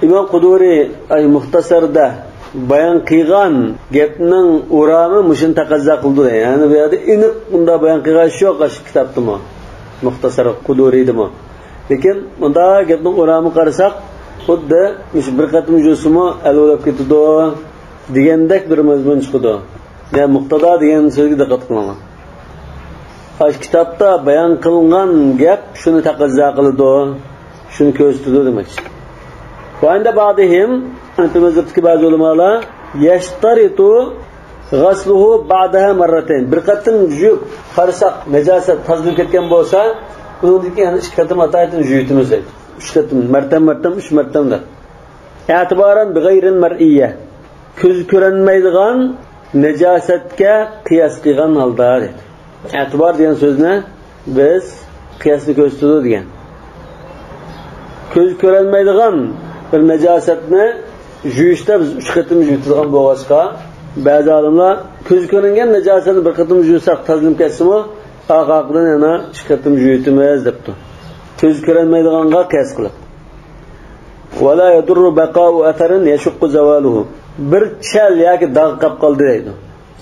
İmam Quduri ay muxtasarda bayan qilgan gapning o'rami mushun taqozo qildi. Ya'ni bu yerda aniq bunda bayan qilgan yo'q shu kitobdimi? Muxtasar Quduridimi? Lekin bunda gapning o'rami qarasak, xuddi bir qatim jo'simi alolab ketdi degandek bir mazmun chiqdi. Yani muqtada degan so'zga diqqat qilaman. Shu kitobda bayan qilingan gap shuni taqozo qildi, shuni ko'rsatdi demak. Va inda ba'dihim Antimizibdiki bazı ulamalar yashtaritu ghasluhu ba'daha marratayn. Bir qatim yuvib qarasak najosat tozalib ketgan bo'lsa, undan keyin ikki qatim ataytin yuvitimiz deydi. 3 qatim, martam 3 martamda. E'tiboran bi g'ayrin mar'iyya. Ko'z ko'rinmaydigan najosatga qiyos qilgan holda deydi. E'tibor degan so'zni biz qiyosni ko'rsatdi degan. Ko'z ko'rinmaydigan bir najosatni yuvishda biz 3 qatim yuvadigan bo'lg'achqa, ba'zi olimlar ko'z ko'ringan najosatni bir qatim yuvsak tozalib ketsa-mu, oqoqdan yana 3 qatim yuvitimiz debdi. Ko'z ko'rinmaydiganga qiyos qilib. Wala yadurru baqa'u atharin yashqu zawaluhu. Bir chal yoki dog' qolib qoldi deydi.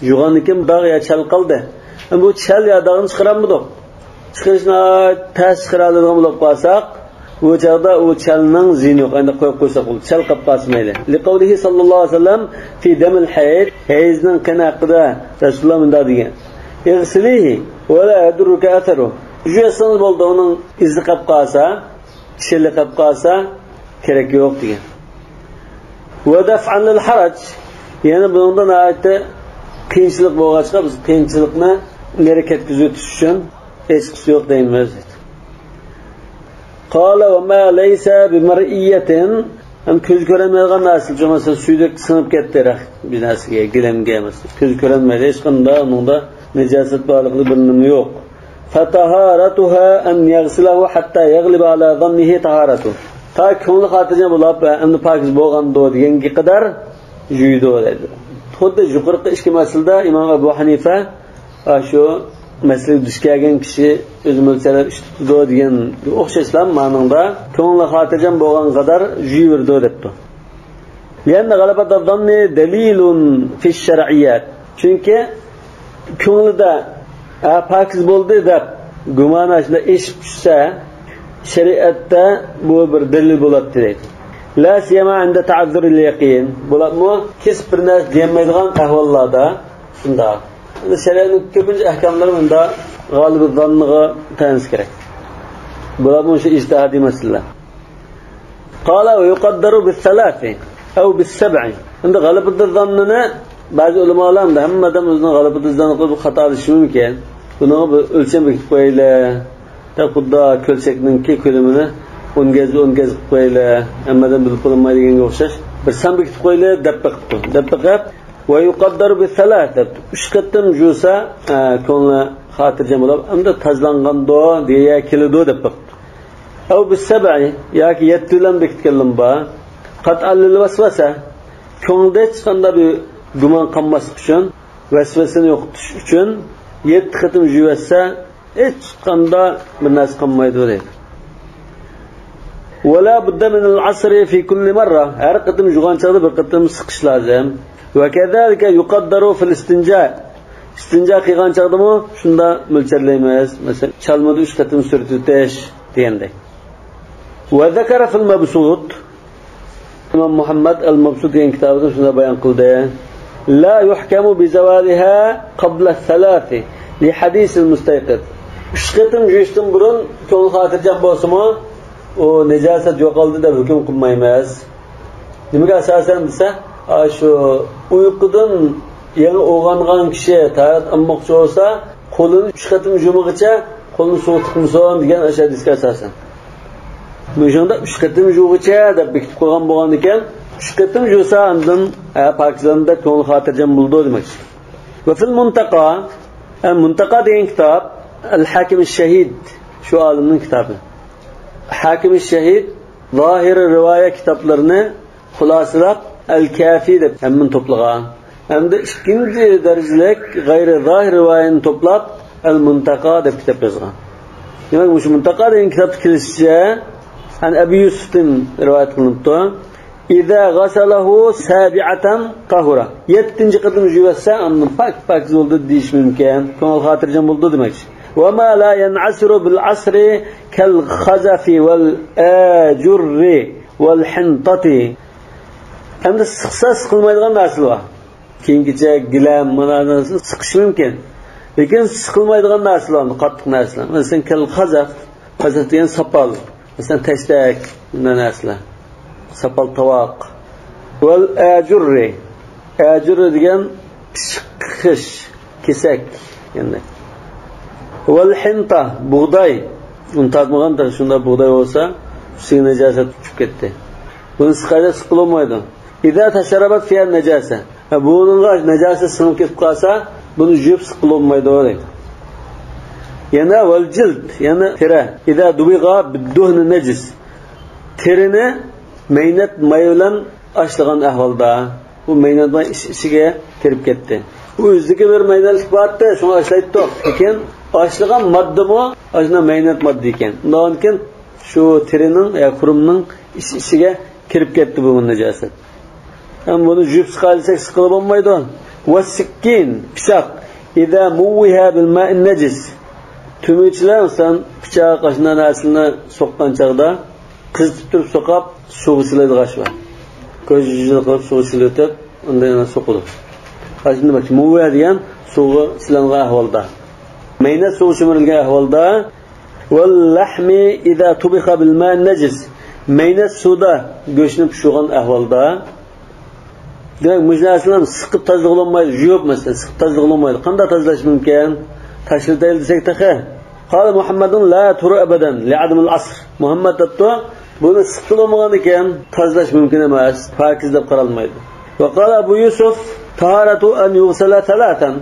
Yuvgandan dog' ya chal qoldi. Bu chal ya dog'ni chiqaramidi? Chiqishni tasqiraladigan bo'lib qolsak, bu chaqda u chalning zini yo'q, endi qo'yib qo'ysa bo'ldi. Chal qolib qolmaydi. Liqavlihi sallallohu alayhi vasallam fi damil hayy, hayzning qanaqida Rasululloh bunday degan. Ighsilihi wa la yadurruka atharu. Juyasangiz bo'ldi, uning izi qolib qolsa, chili qolib qolsa kerak yo'q degan. Wa daf'an lil haraj, yana bundan aytdi qiyinchilik bo'lg'achqa biz qiyinchilikni nari ketkizib o'tish uchun hech qisi yo'q deymiz. Qala va ma laysa bimar'iyatin, ham ko'z ko'rinmaydigan narsa, masalan suvda sinib ketdi binasiga, gilamga emas. Ko'z ko'rinmaydi, hech qanday unda najosat borligi bir nima yo'q. Fataharatuha an yaghsilahu hatta yaghliba ala dhannihi taharatu. Ta ko'ngli xotirjam bo'lib, endi pokiz bo'lganda deganga qadar yuydi dedi. xuddi yuqorqi ikki masalada imom Abu Hanifa shu masalaga duch kelgan kishi o'z mo'ljallar ish tutadi degan o'xshashlar ma'noda ko'ngli xotirjam bo'lgan qadar yuyverdi debdi. Yana g'alabata zanni dalilun fi shar'iyyat. Chunki ko'nglida pokiz bo'ldi deb gumon ashla ish tushsa shariatda bu bir dalil bo'ladi deydi. La siyama inda ta'azzuril yaqin. Bularmi kesib bir narsa demaydigan ahvollarda shunda. Shariatning ko'pincha ahkomlari bunda g'olib zanniga tayanch kerak. Bularmi shu ijtihodiy masalalar. Qala va yuqaddaru bis-salasi aw bis-sab'i. Endi g'alabata zannini ba'zi ulamolar hammadan o'zining g'alabata zanni qilib xato qilishi mumkin. Buni bir o'lcham bekitib qo'yaylar. Xuddi ko'lchakning ko'lamini 10 gaz qilib qo'yaylar. Hammadan bilib qo'yilmaydiganga o'xshash. Bir san bekitib qo'yaylar deb qilibdi. Deb qilib va yuqaddaru bis-salasi. 3 qatim jusa ko'ngli xotirjam bo'lib, endi tazlangando deya keladi deb qilibdi. Aw bis-sab'i yoki 7 bilan bekitganlar bor. Qat'al vasvasa ko'ngilda hech qanday bir gumon qilmaslik uchun, vasvasani yo'qotish uchun 7 qatim yuvatsa hech qanday bir narsa qilmaydi deydi. Wala budda min al-'asr fi kulli marra. Har qatim yug'anchada bir qatim siqish lozim. Va kadalika yuqaddaru fil istinja. Istinja qilgan chaqdami shunda mo'ljallaymiz. Masalan, chalmada 3 qatim surtitish degandek. Va zakara fil mabsut. Imom Muhammad al-Mabsut degan kitobida shunda bayon qildi. La yuhkamu bi zawaliha qabla ath-thalathi li hadis al-mustayqid. 3 qatim yurishdan burun ko'ngil xotirjam bo'lsa-mu, o najosat yo'qoldi deb hukm qilmaymiz. Nimaga asosan desa, shu uyqudan yangi uyg'ongan kishi tarat olmoqchi bo'lsa, qo'lini 3 qatim yumig'icha qo'lni suv tiqmasin degan hadisga asosan. Bu jonda 3 qatim yuvg'icha deb bekitib qo'ygan bo'lgan ekan, 3 qatim yuvsa undan pokizanda ko'ngil xotirjam bo'ldi demoqchi. Va fil muntaqa, muntaqa degan kitob al-Hakim ash-Shahid shu olimning kitobi. Hakim ash-Shahid zohir rivoya kitoblarini xulosalab al-Kafi deb hamma to'plagan. Hamda ikkinchi darajalik g'ayri zohir rivoyani to'plab al-Muntaqa deb kitob yozgan. Demak, bu Muntaqa degan kitobda kelishicha an Abi Yusuf'dan rivoyat qilinibdi. İza ghasalahu sabi'atan tahura. 7-chi qatim yuvsa, undan pak bo'ldi deyish mumkin. Ko'ngil xotirjam bo'ldi demakchi. Va ma la yan'asiru bil asri kal khazafi wal ajurri wal hintati. Endi siqsas qilmaydigan narsa bor. Keyingicha gilam mana siqish mumkin. Lekin siqilmaydigan narsalar, qattiq narsalar. Masalan, kal khazaf degan sopol. Masalan, tashtak bunday narsalar. Sopol tovoq. Wal ajurri. Ajurri degan pishiqish, kesak endi. Wal hinta bug'doy. Uni tatmaganda shunda bug'doy bo'lsa, suv najosat tushib ketdi. Buni siqaja siqilmaydi. Idza tasharabat fiha najasa. Buningga najosat sinib ketib qolsa, buni yuvib siqilmaydi deydi. Yana wal jild, yana teri. Idza dubiga bid-duhn najis. Terini maynat may bilan ashlagan ahvolda, bu maynatdan ishiga kirib ketdi. Bu o'ziga bir maynatlik borda, shuni ashlaydi. Lekin ashlagan moddami, ashna maynat modda ekan. Undan keyin shu terining yoki qurumning ishiga kirib ketdi bu najosat. Ham buni yuvib siqalsak siqilib bo'lmaydi. Vasikkin pichoq idza muwiha bil ma'in najis. Tumuchilar san pichoq ashna narsani so'qqan chaqda qizitib turib so'qab suv siladi g'ashva. Ko'zini qilib suv silatib undan so'qildi. Ashna demak muwiha degan suvga silangan ahvolda. Mayna suv shimirilgan ahvolda wal lahmi idza tubiha bil ma'in najis. Mayna suvda go'shtni pishirgan ahvolda demak mujnaslar siqib tozalamaydi, yuvib masalan siqib tozalamaydi. Qanday tozalash mumkin? Tashridayl desak taqa. Qala Muhammadun la turu abadan li'adam al-asr. Muhammad dabto buni siqilmagan ekan tozalash mumkin emas. Pokiz deb qaralmaydi. Va qala Abu Yusuf taharatu an yughsala thalathan.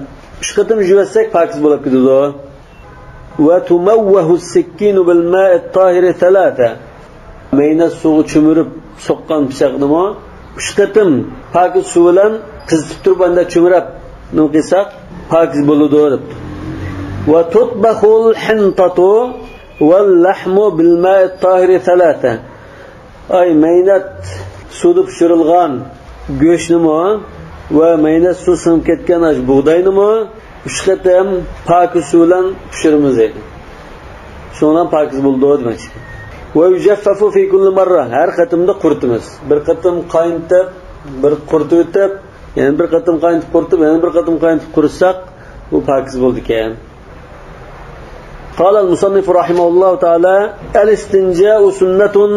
3 qatim yuvsak pokiz bo'lib ketadi. Va tumawwahu as-sikkinu bil ma'i at-tahir thalatha. Mayna suvi cho'mirib so'qqan pichoqnimi 3 qatim pokiz suv bilan qizitib turib anda cho'mirab nima qilsak pokiz bo'ladi deb. Va tutbahul hintatu wal lahmu bil ma'i tahiri thalatha. Ay maynat suvda pishirilgan go'shnimi va maynat suv sinib ketgan bug'doynimi 3 qatam pokiz suv bilan pishiramiz dedi. Shundan pokiz bo'ldi demoqchi. Va yujaffafu fi kulli marra, har qatimda quritimiz. Bir qatim qaynatib, bir quritib o'tib, yana bir qatim qaynatib quritib, yana bir qatim qaynatib quritsak, bu pokiz bo'ldi ekan. Qala al-musannif rahimahulloh taala al-istinja'u sunnatun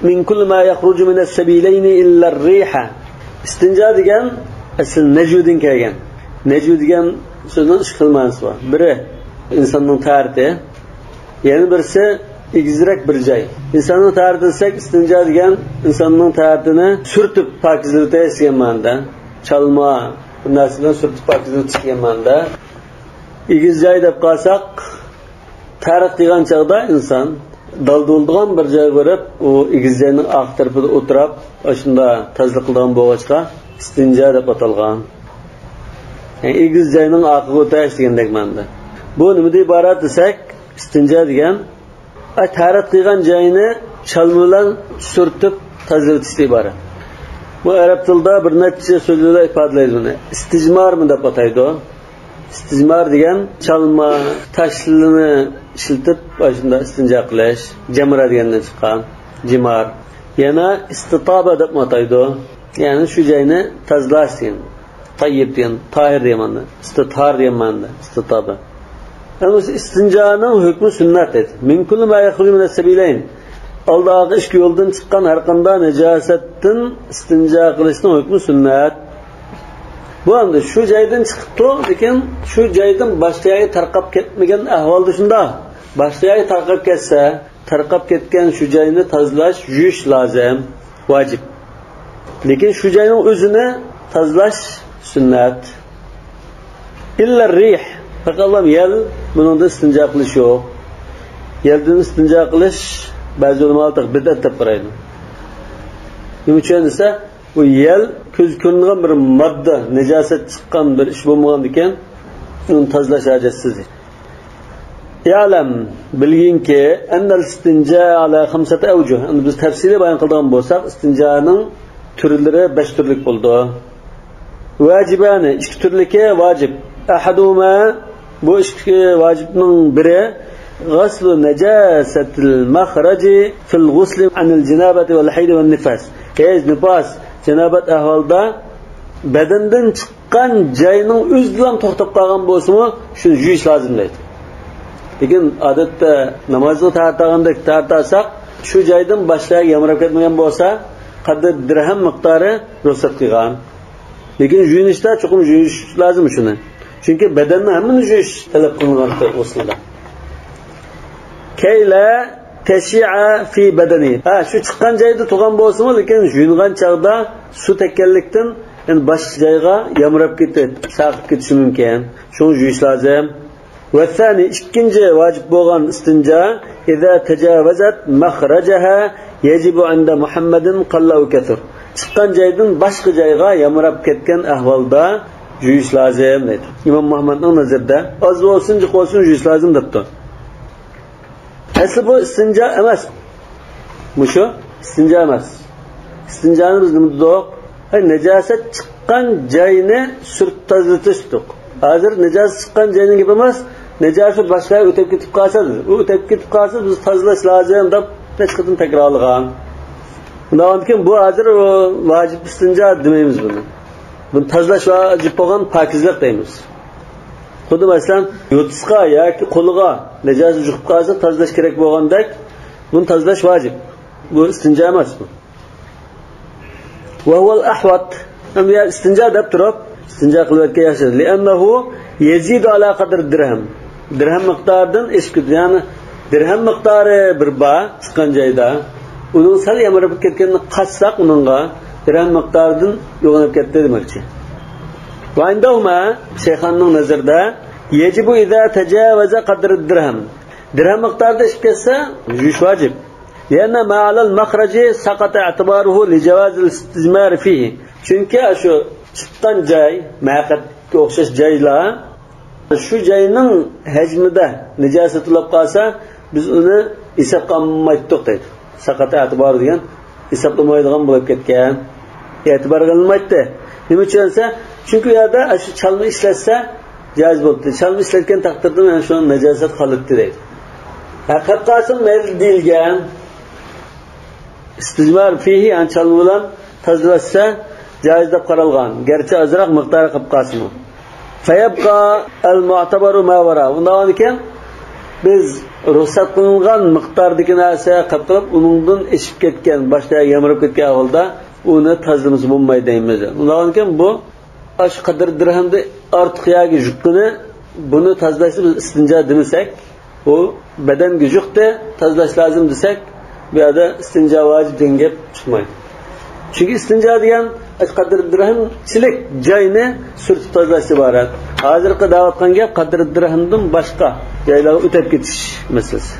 min kulli ma yakhruju min as-sabilayn illa ar-riha. Istinja degan asl najudin kelgan. Najud degan so'zning ikki xil ma'nosi bor. Biri insonning tarti, yana birisi egizrak bir joy. Insonning tarti desak, istinja degan insonning tartini surtib pokizlatadigan ma'noda, chalma bu narsadan surtib pokizlatadigan ma'noda. Egiz joy deb qolsak, tarix degan chog'da inson daldoldigan bir joy ko'rib, u egiz joyning oq tarafida o'tirib, shunda tozalik qilgan bo'lg'achqa istinja deb atalgan. Yani egiz joyning oqiga o'tish degandek ma'noda. Bu nima deb iborat desak, istinja degan tarat qilgan joyini chalma bilan surtib tozalashdan iborat. Bu arab tilida bir necha so'zlar ifodalaydi buni. Istijmar deb ataydi. Istijmar degan chalma tashlini ishlatib shunda istinja qilish, jamra degandan chiqqan, jimar. Yana istitoba deb ataydi. Ya'ni shu joyni tozalash degan. Tayyib degan, tahir degan, istitar degan, istitoba. Ama istincanın hükmü sünnet edi. Min kulli ma yakhruju min as-sabilayn. Aldağı iş yoldan çıkan her qanday necasetin istinja qilishning hükmü sünnet. Bu anda şu joydan chiqibdi, lekin şu joydan boshqa joyga tarqab ketmagan ahvolda shunda. Boshqa joyga tarqab ketsa, tarqab ketgan şu joyni tozalash, yuvish lozim, vojib. Lekin şu joyning o'zini tozalash sünnet. İlla rih. Faqat yel buningda istinja qilish yo'q. Yeldan istinja qilish ba'zi ulamolar bid'at deb qaraydi. Nima uchun desa, bu yel ko'z ko'ringan bir modda, najosat chiqqan bir ish bo'lmagan ekan, uni tozalash hajotsiz. Ya'lam bilginki, annal istinja ala 5 awjuh. Endi biz tafsili bayon qilgan bo'lsak, istinjaning turlari 5 turlik bo'ldi. Vajibani 2 turligi vojib. Ahaduma bu ikki vojibning biri g'aslu najasatil makhraji fil ghusl anil janabati wal hayd wan nifas. Nifas janobat ahvolda badandan chiqqan joyning o'zidan to'xtab qolgan bo'lsa-mu, shuni yuvish lozim deydi. Lekin odatda namozni tartaganda tartasak, shu joydan boshqa yamrab ketmagan bo'lsa, qadar dirham miqdori ruxsat qilgan. Lekin yuvinishda chuqur yuvish lozim shuni. Çünkü bedenni hammani yuvish talab qilingan usulda. Kayla tashi'a fi badani. Shu chiqqan joyda turgan bo'lsa-mu, lekin yuvingan chaqda suv tekkanlikdan endi boshqa joyga yamrab ketib, saqib ketishi mumkin. Shuni yuvish lozim. Va thani ikkinchi vojib bo'lgan istinja idza tajawazat makhrajaha yajibu 'inda Muhammadin qallau kathur. Chiqqan joydan boshqa joyga yamrab ketgan ahvolda yuvish lozim deydi. İmam Muhammadning nazarida oz bo'lsin, jiq bo'lsin yuvish lozim debdi. Asli bu istinja emas. Mushu istinja emas. Istinjani biz nima dedik? Najosat chiqqan joyni surtib tozalashdik. Hozir najosat chiqqan joyning gap emas, najosat boshqa o'tib ketib qolsa, u o'tib ketib qolsa biz tozalash lozim deb hech qachon takrorlagan. Undan keyin bu hozir vojib istinja demaymiz buni. Bunu tozalash vojib bo'lgan pokizlik deymiz. Xuddi masalan, yo'tisqa yoki qo'liga najosat yuqib qolsa tozalash kerak bo'lgandek, buni tozalash vojib. Bu istinja emas bu. Va huwa al-ahwat. Endi istinja deb turib, istinja qilayotgan yaxshi. Li'annahu yazidu ala qadr dirham. Dirham miqdoridan eshkid, ya'ni dirham miqdori bir ba chiqqan joyda, uning sal yamirib ketganini qassaq uningga dirham miqdoridan yo'g'inib ketdi demoqchi. Va indahuma shayxonning nazarida yajibu idza tajawaza qadr dirham. Dirham miqdorida ishib ketsa, yuvish vojib. Yana ma'al al-makhraji saqata i'tibaruhu li jawaz al-istijmar fihi. Chunki shu chiqqan joy, maqatga o'xshash joylar, shu joyning hajmida najosat bo'lib qolsa, biz uni hisobga olmaydik deydi. Saqat e'tibor degan hisoblamaydigan bo'lib ketgan. E'tibor qilinmaydi. Nima uchun esa? Chunki u yerda shu chalma ishlatsa joiz bo'ldi. Chalma ishlatgan taqdirda mana shu najosat qolibdi deydi. Haqiqat qasim mayli deyilgan istijmar fihi an chalma bilan tozalashsa joiz deb qaralgan. Garchi azroq miqdori qilib qolsin. Fayabqa al-mu'tabaru ma wara. Undan ekan biz ruxsat qilingan miqdordagi narsa qilib uningdan eshib ketgan, boshqa yamirib ketgan holda uni tozalamiz bo'lmaydi deymiz. Undan keyin bu shu qadar dirhamda ortiq yoki juqqini buni tozalashni biz istinjo demasak, u badanga juqda tozalash lozim desak, bu yerda istinjo vojib degan gap chiqmaydi. Chunki istinjo degan qadar dirhamchilik joyni surtib tozalash iborat. Hozirgi da'vatgan gap qadar dirhamdan boshqa joylarga o'tib ketish masalasi.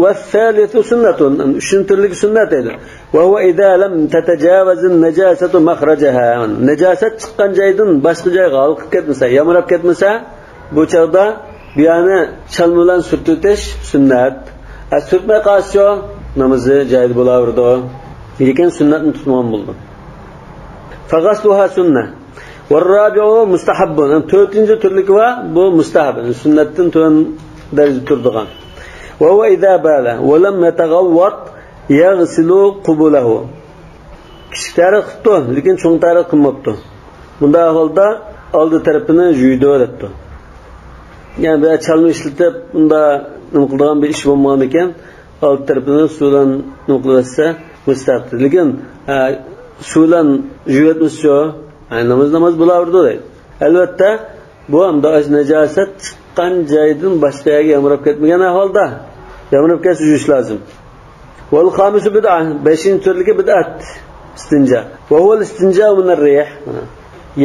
والثالث سنة شنترلك سنة إذا وهو إذا لم تتجاوز النجاسة مخرجها نجاسة çıkan جايدن başka joyga alqib ketmasa, yamirab ketmasa, bu chaqda biyani chalma bilan surtitish sunnat. Surtmay qolsa namozi joyida bo'laverdi. Lekin sunnatni tutmagan bo'ldi. Faghasluha sunnah. والرابع مستحب. To'rtinchi turligi va bu mustahab. Sunnatdan to'rt daraja turdigan. وهو إذا بال ولم يتغوط يغسل قبله. Kichik tarix qildi, lekin cho'ng tarix qilmabdi. Bunday holda oldi tarafini yuydi debdi. Yani bir chalma ishlatib, bunda nima qiladigan bir ish bo'lmagan ekan, oldi tarafini suv bilan nima qilsa mustahab. Lekin suv bilan yuyatmasa, namoz bo'laverdi deydi. Albatta, bu hamda najosat chiqqan joydan boshqa yerga yamirab ketmagan holda yamirab ketsa yuyish lozim. Wal khamisu bid'ah, 5-turligi bid'at istinja. Wa huwa al-istinja min ar-rih.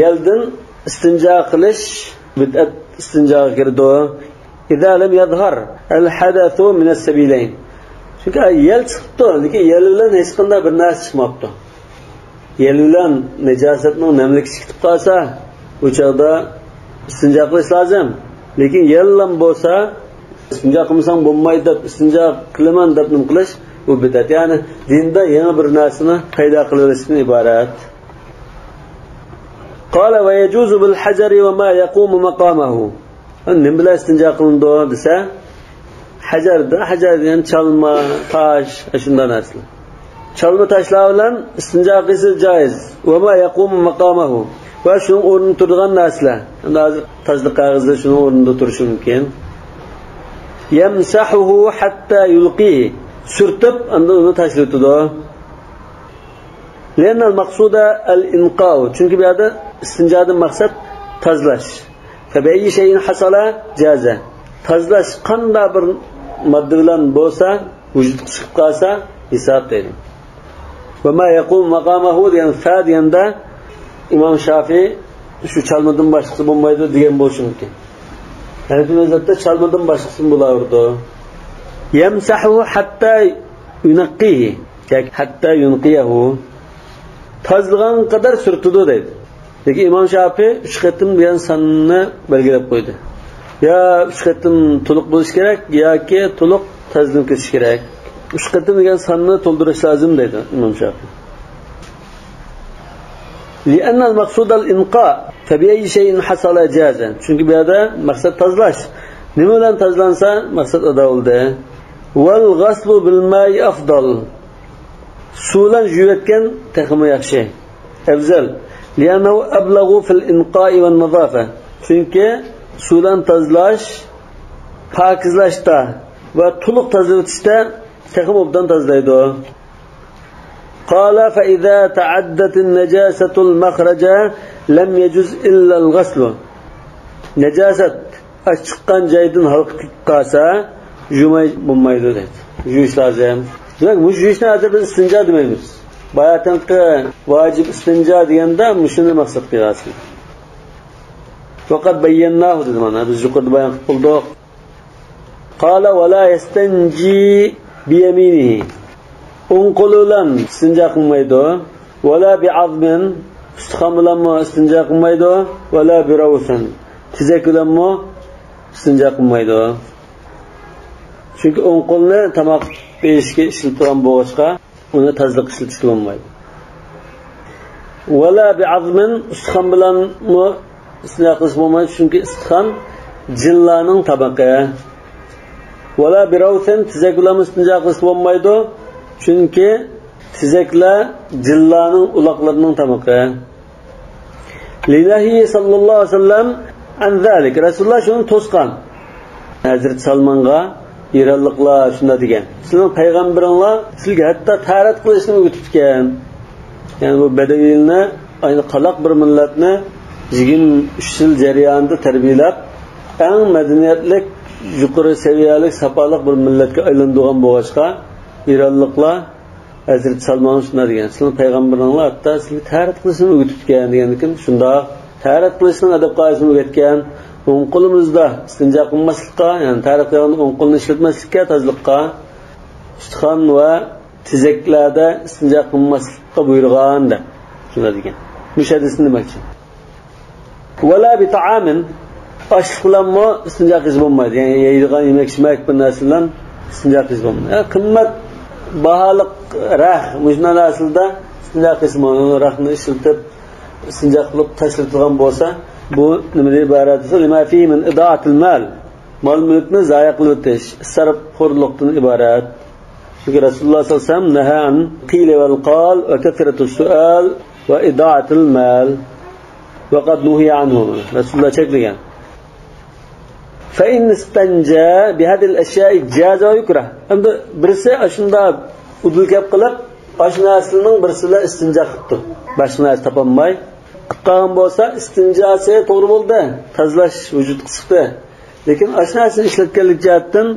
Yeldan istinja qilish bid'at istinjaga kirdi. Idza lam yadhhar al-hadathu min as-sabilayn. Chunki yel chiqdi, lekin yel bilan hech qanday bir narsa chiqmabdi. Yel bilan najosatning namligi chiqib qolsa, u chaqda istinja qilish lozim. Lekin yellam bo'lsa, istinja qilmasang bo'lmaydi deb istinja qilaman deb nim qilish u bid'at. Ya'ni dinda yangi bir narsani paydo qilishdan iborat. Qala va yajuzu bil hajari va ma yaqumu maqamahu. Nim bilan istinja qilindi desa, hajar degan chalma, tosh, shunday narsalar. Chalma toshlar bilan istinja qilish joiz. Va ma yaqumu maqamahu. Va shuning o'rnida turgan narsalar. Endi hozir tozliq qog'ozda shuning o'rnida turishi mumkin. Yamsahuhu hatta yulqihi. Surtib, endi uni tashlatadi. La'anna al-maqsuda al-inqa'u. Chunki bu yerda istinjodan maqsad tozalash. Fa bi ayyi shay'in hasala jaza. Tozalash qanday bir modda bilan bo'lsa, vujudga chiqib qolsa, hisob deydi. Va ma yaqum maqamahu degan fa deganda İmam Şafii şu çalmadan başkası bo'lmaydi degan bo'lishi mumkin. Yani bu özette çalmadan başkası bo'laverdi. Yamsahu hatta yunqihi, yani hatta yunqiyahu. Tozlagan qadar surtidi deydi. Lekin İmam Şafii 3 qatim degan sanni belgilab qo'ydi. Ya 3 qatim to'liq bo'lish kerak yoki to'liq tozlanib ketish kerak. 3 qatim degan sanni to'ldirish lozim deydi İmam Şafii. لأن المقصود الإنقاء فبأي شيء حصل جازا. Çünkü bu yerda maqsad tozalash. Nima bilan tozlansa maqsad ado bo'ldi. Wal ghaslu bil ma'i afdal. Suv bilan yuvayotgan taxmi yaxshi. Afzal. Li'annahu ablaghu fil inqa'i wan nadafa. Chunki suv bilan tozalash pokizlashda va to'liq tozalatishda taxmi obdan tozalaydi. قال فإذا تعدت النجاسة المخرج لم يجوز إلا الغسل. نجاسة أشقان جايدن halq qasa yumay bo'lmaydi dedi. Yuyish lozim. Demak, bu yuyishni hozir biz istinjo demaymiz. Bayatanqi vojib istinjo deganda shuni maqsad qilasiz. Faqat bayyanahu dedi mana biz yuqorida bayon qildik. Qala va la yastanji bi yaminihi. O'ng qo'li bilan istinjo qilmaydi. Wala bi'azmin ustixon bilanmi istinjo qilmaydi, wala birawsin tizak bilanmi istinjo qilmaydi. Chunki o'ng qo'lni tomoq berishga ishlatgan bo'g'ishqa uni tazliq ishlatishga bo'lmaydi. Wala bi'azmin ustixon bilanmi istinjo qilish bo'lmaydi, chunki istixon jinlarning tabaqi. Wala birawsin tizak bilanmi istinjo qilish bo'lmaydi, chunki tizaklar jinlarning uloqlarining tabaqi. Lillahi sallallohu alayhi vasallam an zalik. Rasululloh shuni to'sqan. Hazrat Salmonga iranliklar shunda degan. Sizning payg'ambaringlar sizga hatto tarat qilishni o'rgatgan. Ya'ni bu badaviyni ayni qaloq bir millatni 23 yil jarayonida tarbiyalab, eng madaniyatlik, yuqori saviyalik, safoliq bir millatga aylantirgan bo'lg'achqa, iranliklar Hazrat Salmon shunda degan. Sizning payg'ambaringlar hatto sizga tarat qilishni o'rgatgan degandan shunda tarat qilishning adab qoidasini o'rgatgan. O'ng qo'limizda istinjo qilmaslikka, ya'ni tarat qilganda o'ng qo'lni ishlatmaslikka, tozlikqa, istixon va tizaklarda istinjo qilmaslikka buyurgan deb shunda degan. Mushadisni demoqchi. Wala bi ta'amin oshliq bilanmi istinjo qilish bo'lmaydi. Ya'ni yeydigan yemak-shimak bir narsadan istinjo qilish bo'lmaydi. Qimmat baholiq rah mujna naslida istinjo qilish bo'lmaydi. Rahni ishlatib istinjo qilib tashlatilgan bo'lsa, bu nimadan iborat? Lima fi min idaatil mal. Mol-mulkni zayi qilib o'tish, sarfxo'rlikdan iborat. Çünkü Rasulullah sallallahu aleyhi ve sellem neha an qila vel qal ve kasratus sual ve idaatil mal. Ve qad nuhiya anhu. Rasulullah çeklegan. Fa in istanja bi hadhihi al-ashya'i jaza ve yukrah. Endi birisi ashunda udulkab qilib, ashnasining birisida istinjo qildi. Boshqa narsa topolmay qilgan bo'lsa, istinjosi to'g'ri bo'ldi. Tozalash vujud qisqdi. Lekin ashnasini ishlatganlik jihatdan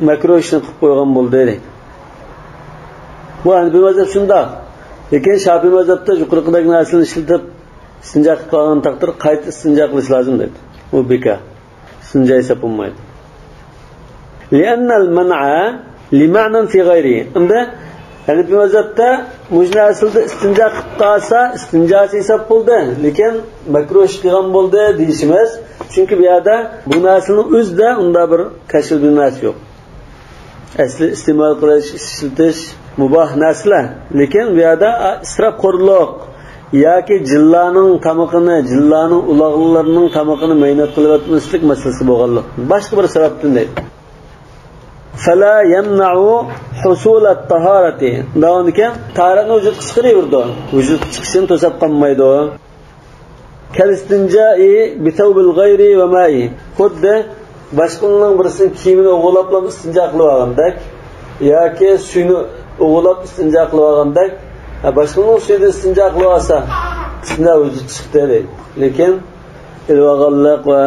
makruh ishni qilib qo'ygan bo'ldi deydi. Bu Hanifi mazhab shunda. Lekin Shafiy mazhabda yuqoridagi narsani ishlatib istinjo qilgan taqdir qayta istinjo qilish lozim dedi. Bu beka. Istinjo esa bo'lmaydi. Li'anna al-man'a lima'nan fi ghayri. Unda Hanifi mazhabda mujna aslida istinjo qilib qolsa, istinjosi hisob bo'ldi, lekin makruh ish qilgan bo'ldi deyishimiz. Chunki bu yerda bu narsaning o'zida unda bir kashf bir narsa yo'q. Asli iste'mol qilish, ishlatish mubah narsalar, lekin bu yerda isrofxo'rlik yoki jinlarning tamoqini, jinlarning uloqlarining tamoqini mehnat qilib o'tmaslik masalasi bo'lganlik. Boshqa bir sababdan deydi. Fala yamna'u husul at-taharati. Davomiki taharatni vujud chiqaraverdi. Vujud chiqishini to'sab qolmaydi. Kalistinja'i bi thawbil ghayri wa ma'i. Xuddi boshqaning birisining kiyimini o'g'irlab istinjo qilib olgandek yoki suyni o'g'irlab istinjo qilib olgandek, boshqaning suyida istinjo qilib olsa, istinjo vujud chiqdi deydi. Lekin ilvag'anlik va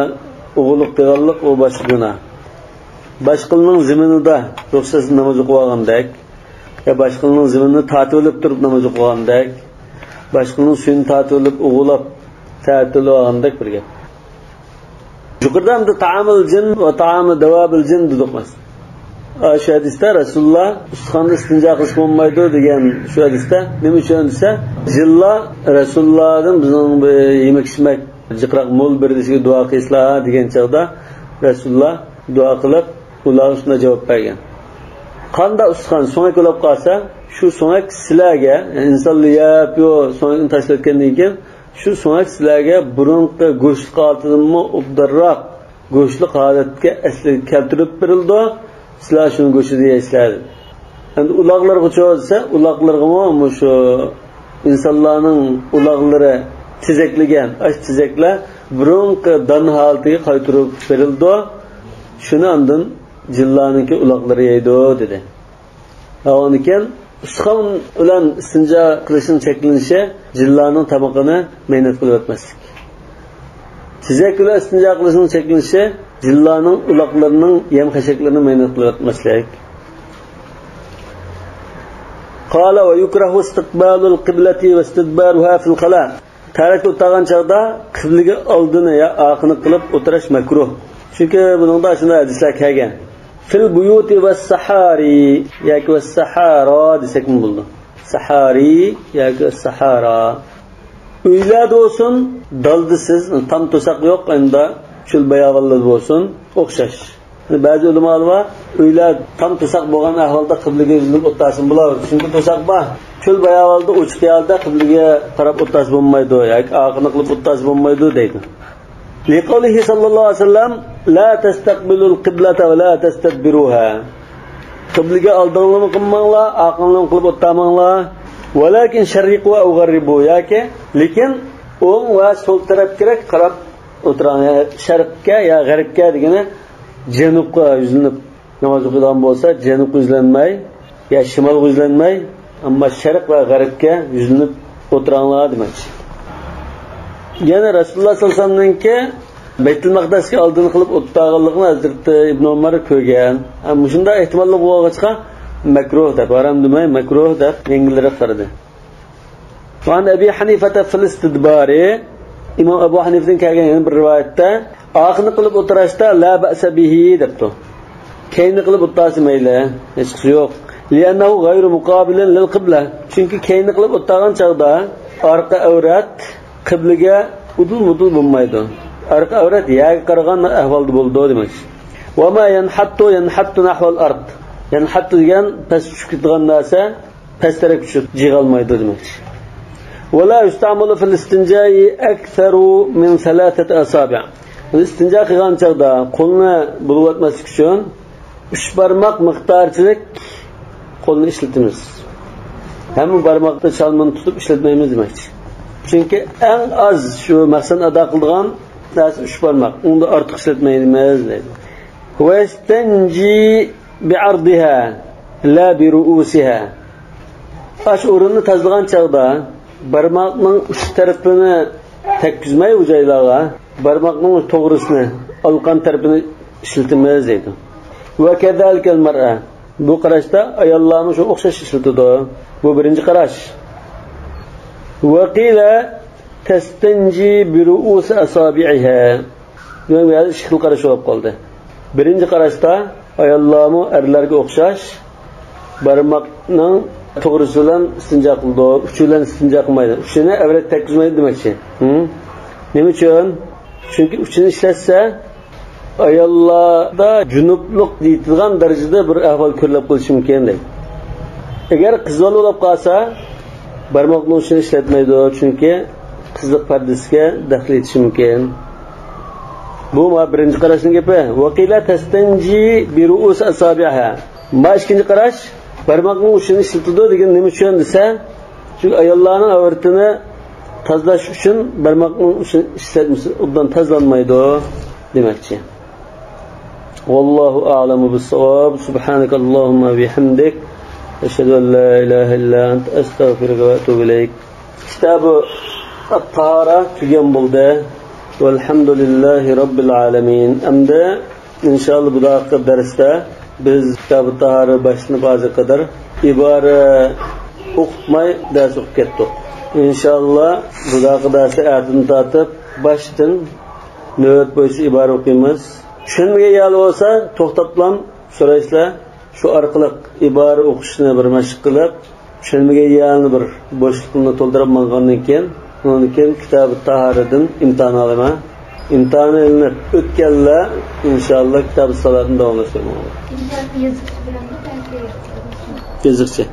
o'g'irlik deganlik u boshqa gunoh. Boshqaning ziminida ruxsatsiz namoz o'qib olgandek, ya boshqaning ziminini tatib olib turib namoz o'qib olgandek, boshqaning suyini tatib olib o'g'irlab tatib olgandek bir gap. Yuqorida ham ta'amul jin va ta'amul davabil jin dedik. Shu hadisda Rasululloh istixonda istinjo qilish bo'lmaydi degan shu hadisda nima uchun desa, jinlar Rasulullohdan bizning yemak-shimak jiqroq mo'l berishiga duo qilishlar degan chog'da Rasululloh duo qilib ularga shunday javob bergan. Qanda istixon so'ngak bo'lib qolsa, shu so'ngak sizlarga, insonlar yeb yo so'ngakni tashlatgandan keyin shu so'ngak sizlarga burunqi go'shtli holatidanmi obdarroq go'shtli holatga asli keltirib berildi. Sizlar shuni go'shtida yeysizlar. Endi uloqlarga cho'zsa, uloqlarga shu insonlarning uloqlari tizaklagan, ash tizaklar burunqi don holatiga qaytirib berildi. Shuni ondan jinlarningki uloqlari yeydi dedi. Avonikan istixon bilan istinjo qilishning cheklanishi jinlarning tamoqini mehnat qilib o'tmaslik. Tizak bilan istinjo qilishning cheklanishi jinlarning uloqlarining yem-xashaklarini mehnat qilib o'tmaslik. Qala va yukrahu istiqbalul qiblati va istidbaruha fil qala. Tarak o'tgan chaqda qiblaga oldini ya oqini qilib o'tirish makruh. Chunki buningda shunday hadislar kelgan. Fil buyuti vas sahari yoki vas sahara desak bo'ldi. sahari yoki sahara. Uylarda olsun, daldisiz, tam to'saq yo'q, endi chul bayovallar bo'lsin, o'xshash. Ba'zi ulamolar var, uylar tam to'saq bo'lgan ahvolda qiblaga yuzilib o'ttasin bular. Chunki to'saq bor. Chul bayovalda o'chiq yerda qiblaga qarab o'ttas bo'lmaydi yoki oqini qilib o'ttas bo'lmaydi deydi. Liqolihi sallallohu alayhi vasallam la tastaqbilul qiblata va la tastadbiruha. Qiblaga oldinlarni qilmanglar, oqini qilib o'ttamanglar. Walakin sharriqu va g'arribu yoki lekin o'ng va so'l tarafga qarab o'tirang. Sharqqa yo g'arbga degani janubga yuzlanib namoz o'qigan bo'lsa, janubga yuzlanmay, yo shimolga yuzlanmay, ammo sharq va g'arbga yuzlanib o'tiranglar demoqchi. Yana Rasululloh sollallohu alayhi vasallamningki Baytul Maqdisga oldin qilib o'tganligini Hazrat Ibn Umar ko'rgan. Ammo shunda ehtimolli bo'lg'achqa makruh deb, haram demay, makruh deb yengilroq qaradi. Van Abi Hanifa fil istidbari Imom Abu Hanifadan kelgan bir rivoyatda oxirni qilib o'tirishda la ba'sa bihi debdi. Keyinni qilib o'tirsa mayli, hech qisi yo'q. Li'annahu ghayru muqabilin lil qibla. Chunki keyinni qilib o'tirgan chog'da orqa avrat qiblaga udul bo'lmaydi. Orqa avrat yaga qaragan ahvolda bo'ldi demak. Va ma yanhattu nahval ard. Yanhattu degan past tushib ketgan narsa past tarafga tushib jig'almaydi demak. ولا يستعمل في الاستنجاء أكثر من 3 أصابع. Istinja qilgan chaqda qo'lni bulib o'tmaslik uchun 3 barmoq miqdorchilik qo'lni ishlatamiz. Hamma barmoqda chalmani tutib ishlatmaymiz demakchi. Chunki eng az shu maqsad ado qilgan narsa 3 barmoq. Unda ortiq ishlatmaymiz deydi. Wastanji bi'ardiha la bi ru'usiha. Ash o'rinni tazlagan chaqda barmoqning uch tarafini tekkizmay u joylarga barmoqning to'g'risini olqan tarafini ishlatamiz deydi. Va kadalkal mar'a. Bu qarashda ayollarni shu o'xshash ishlatadi. Bu birinchi qarash. Va qila tastanji bi ru'us asabi'iha. Bunga shikil qarash bo'lib qoldi. Birinchi qarashda ayollarni erlarga o'xshash barmoqning to'g'risi bilan istinja qildi, uchi bilan istinja qilmaydi. Uchini avrat tekkizmaydi demakchi. Nima uchun? Chunki uchini ishlatsa ayollarda junublik deyilgan darajada bir ahvol ko'rilib qolishi mumkin deydi. Agar qizlar bo'lib qolsa, barmoqni uchini ishlatmaydi, chunki qizlik pardasiga daxl etishi mumkin. Bu ma birinchi qarashning gapi. Vaqila tastanji bi ru'us asabiha. Ma ikkinchi qarash barmoqning uchini ishlatadi degan nima uchun desa, chunki ayollarning avratini tozalash uchun barmoqning uchini ishlatmasa undan tozlanmaydi demakchi. Vallohu a'lamu bis-savab. Subhanakallohumma bihamdik, ashhadu an la ilaha illa ant, astaghfiruka va atubu ilayk. Kitobi at-tahara tugan bo'ldi. Valhamdulillahi robbil alamin. Endi inshaalloh bu darsda biz kitob at-tahara boshlanib hozir qadar ibora o'qitmay dars o'qib ketdik. İnşallah bu darsda ertin tatib boshdan navbat bo'yicha ibora o'qiymiz. Tushunmagan yol bo'lsa to'xtatlam so'raysizlar. Shu orqali ibora o'qishni bir mashq qilib, tushunmagan yolni bir bo'shliqni to'ldirib olgandan keyin, undan keyin kitob at-taharadan imtihon olaman. İmtihon ilinib o'tganlar inshaalloh kitob as-salatni davom ettirmoqlar. Yozikcha.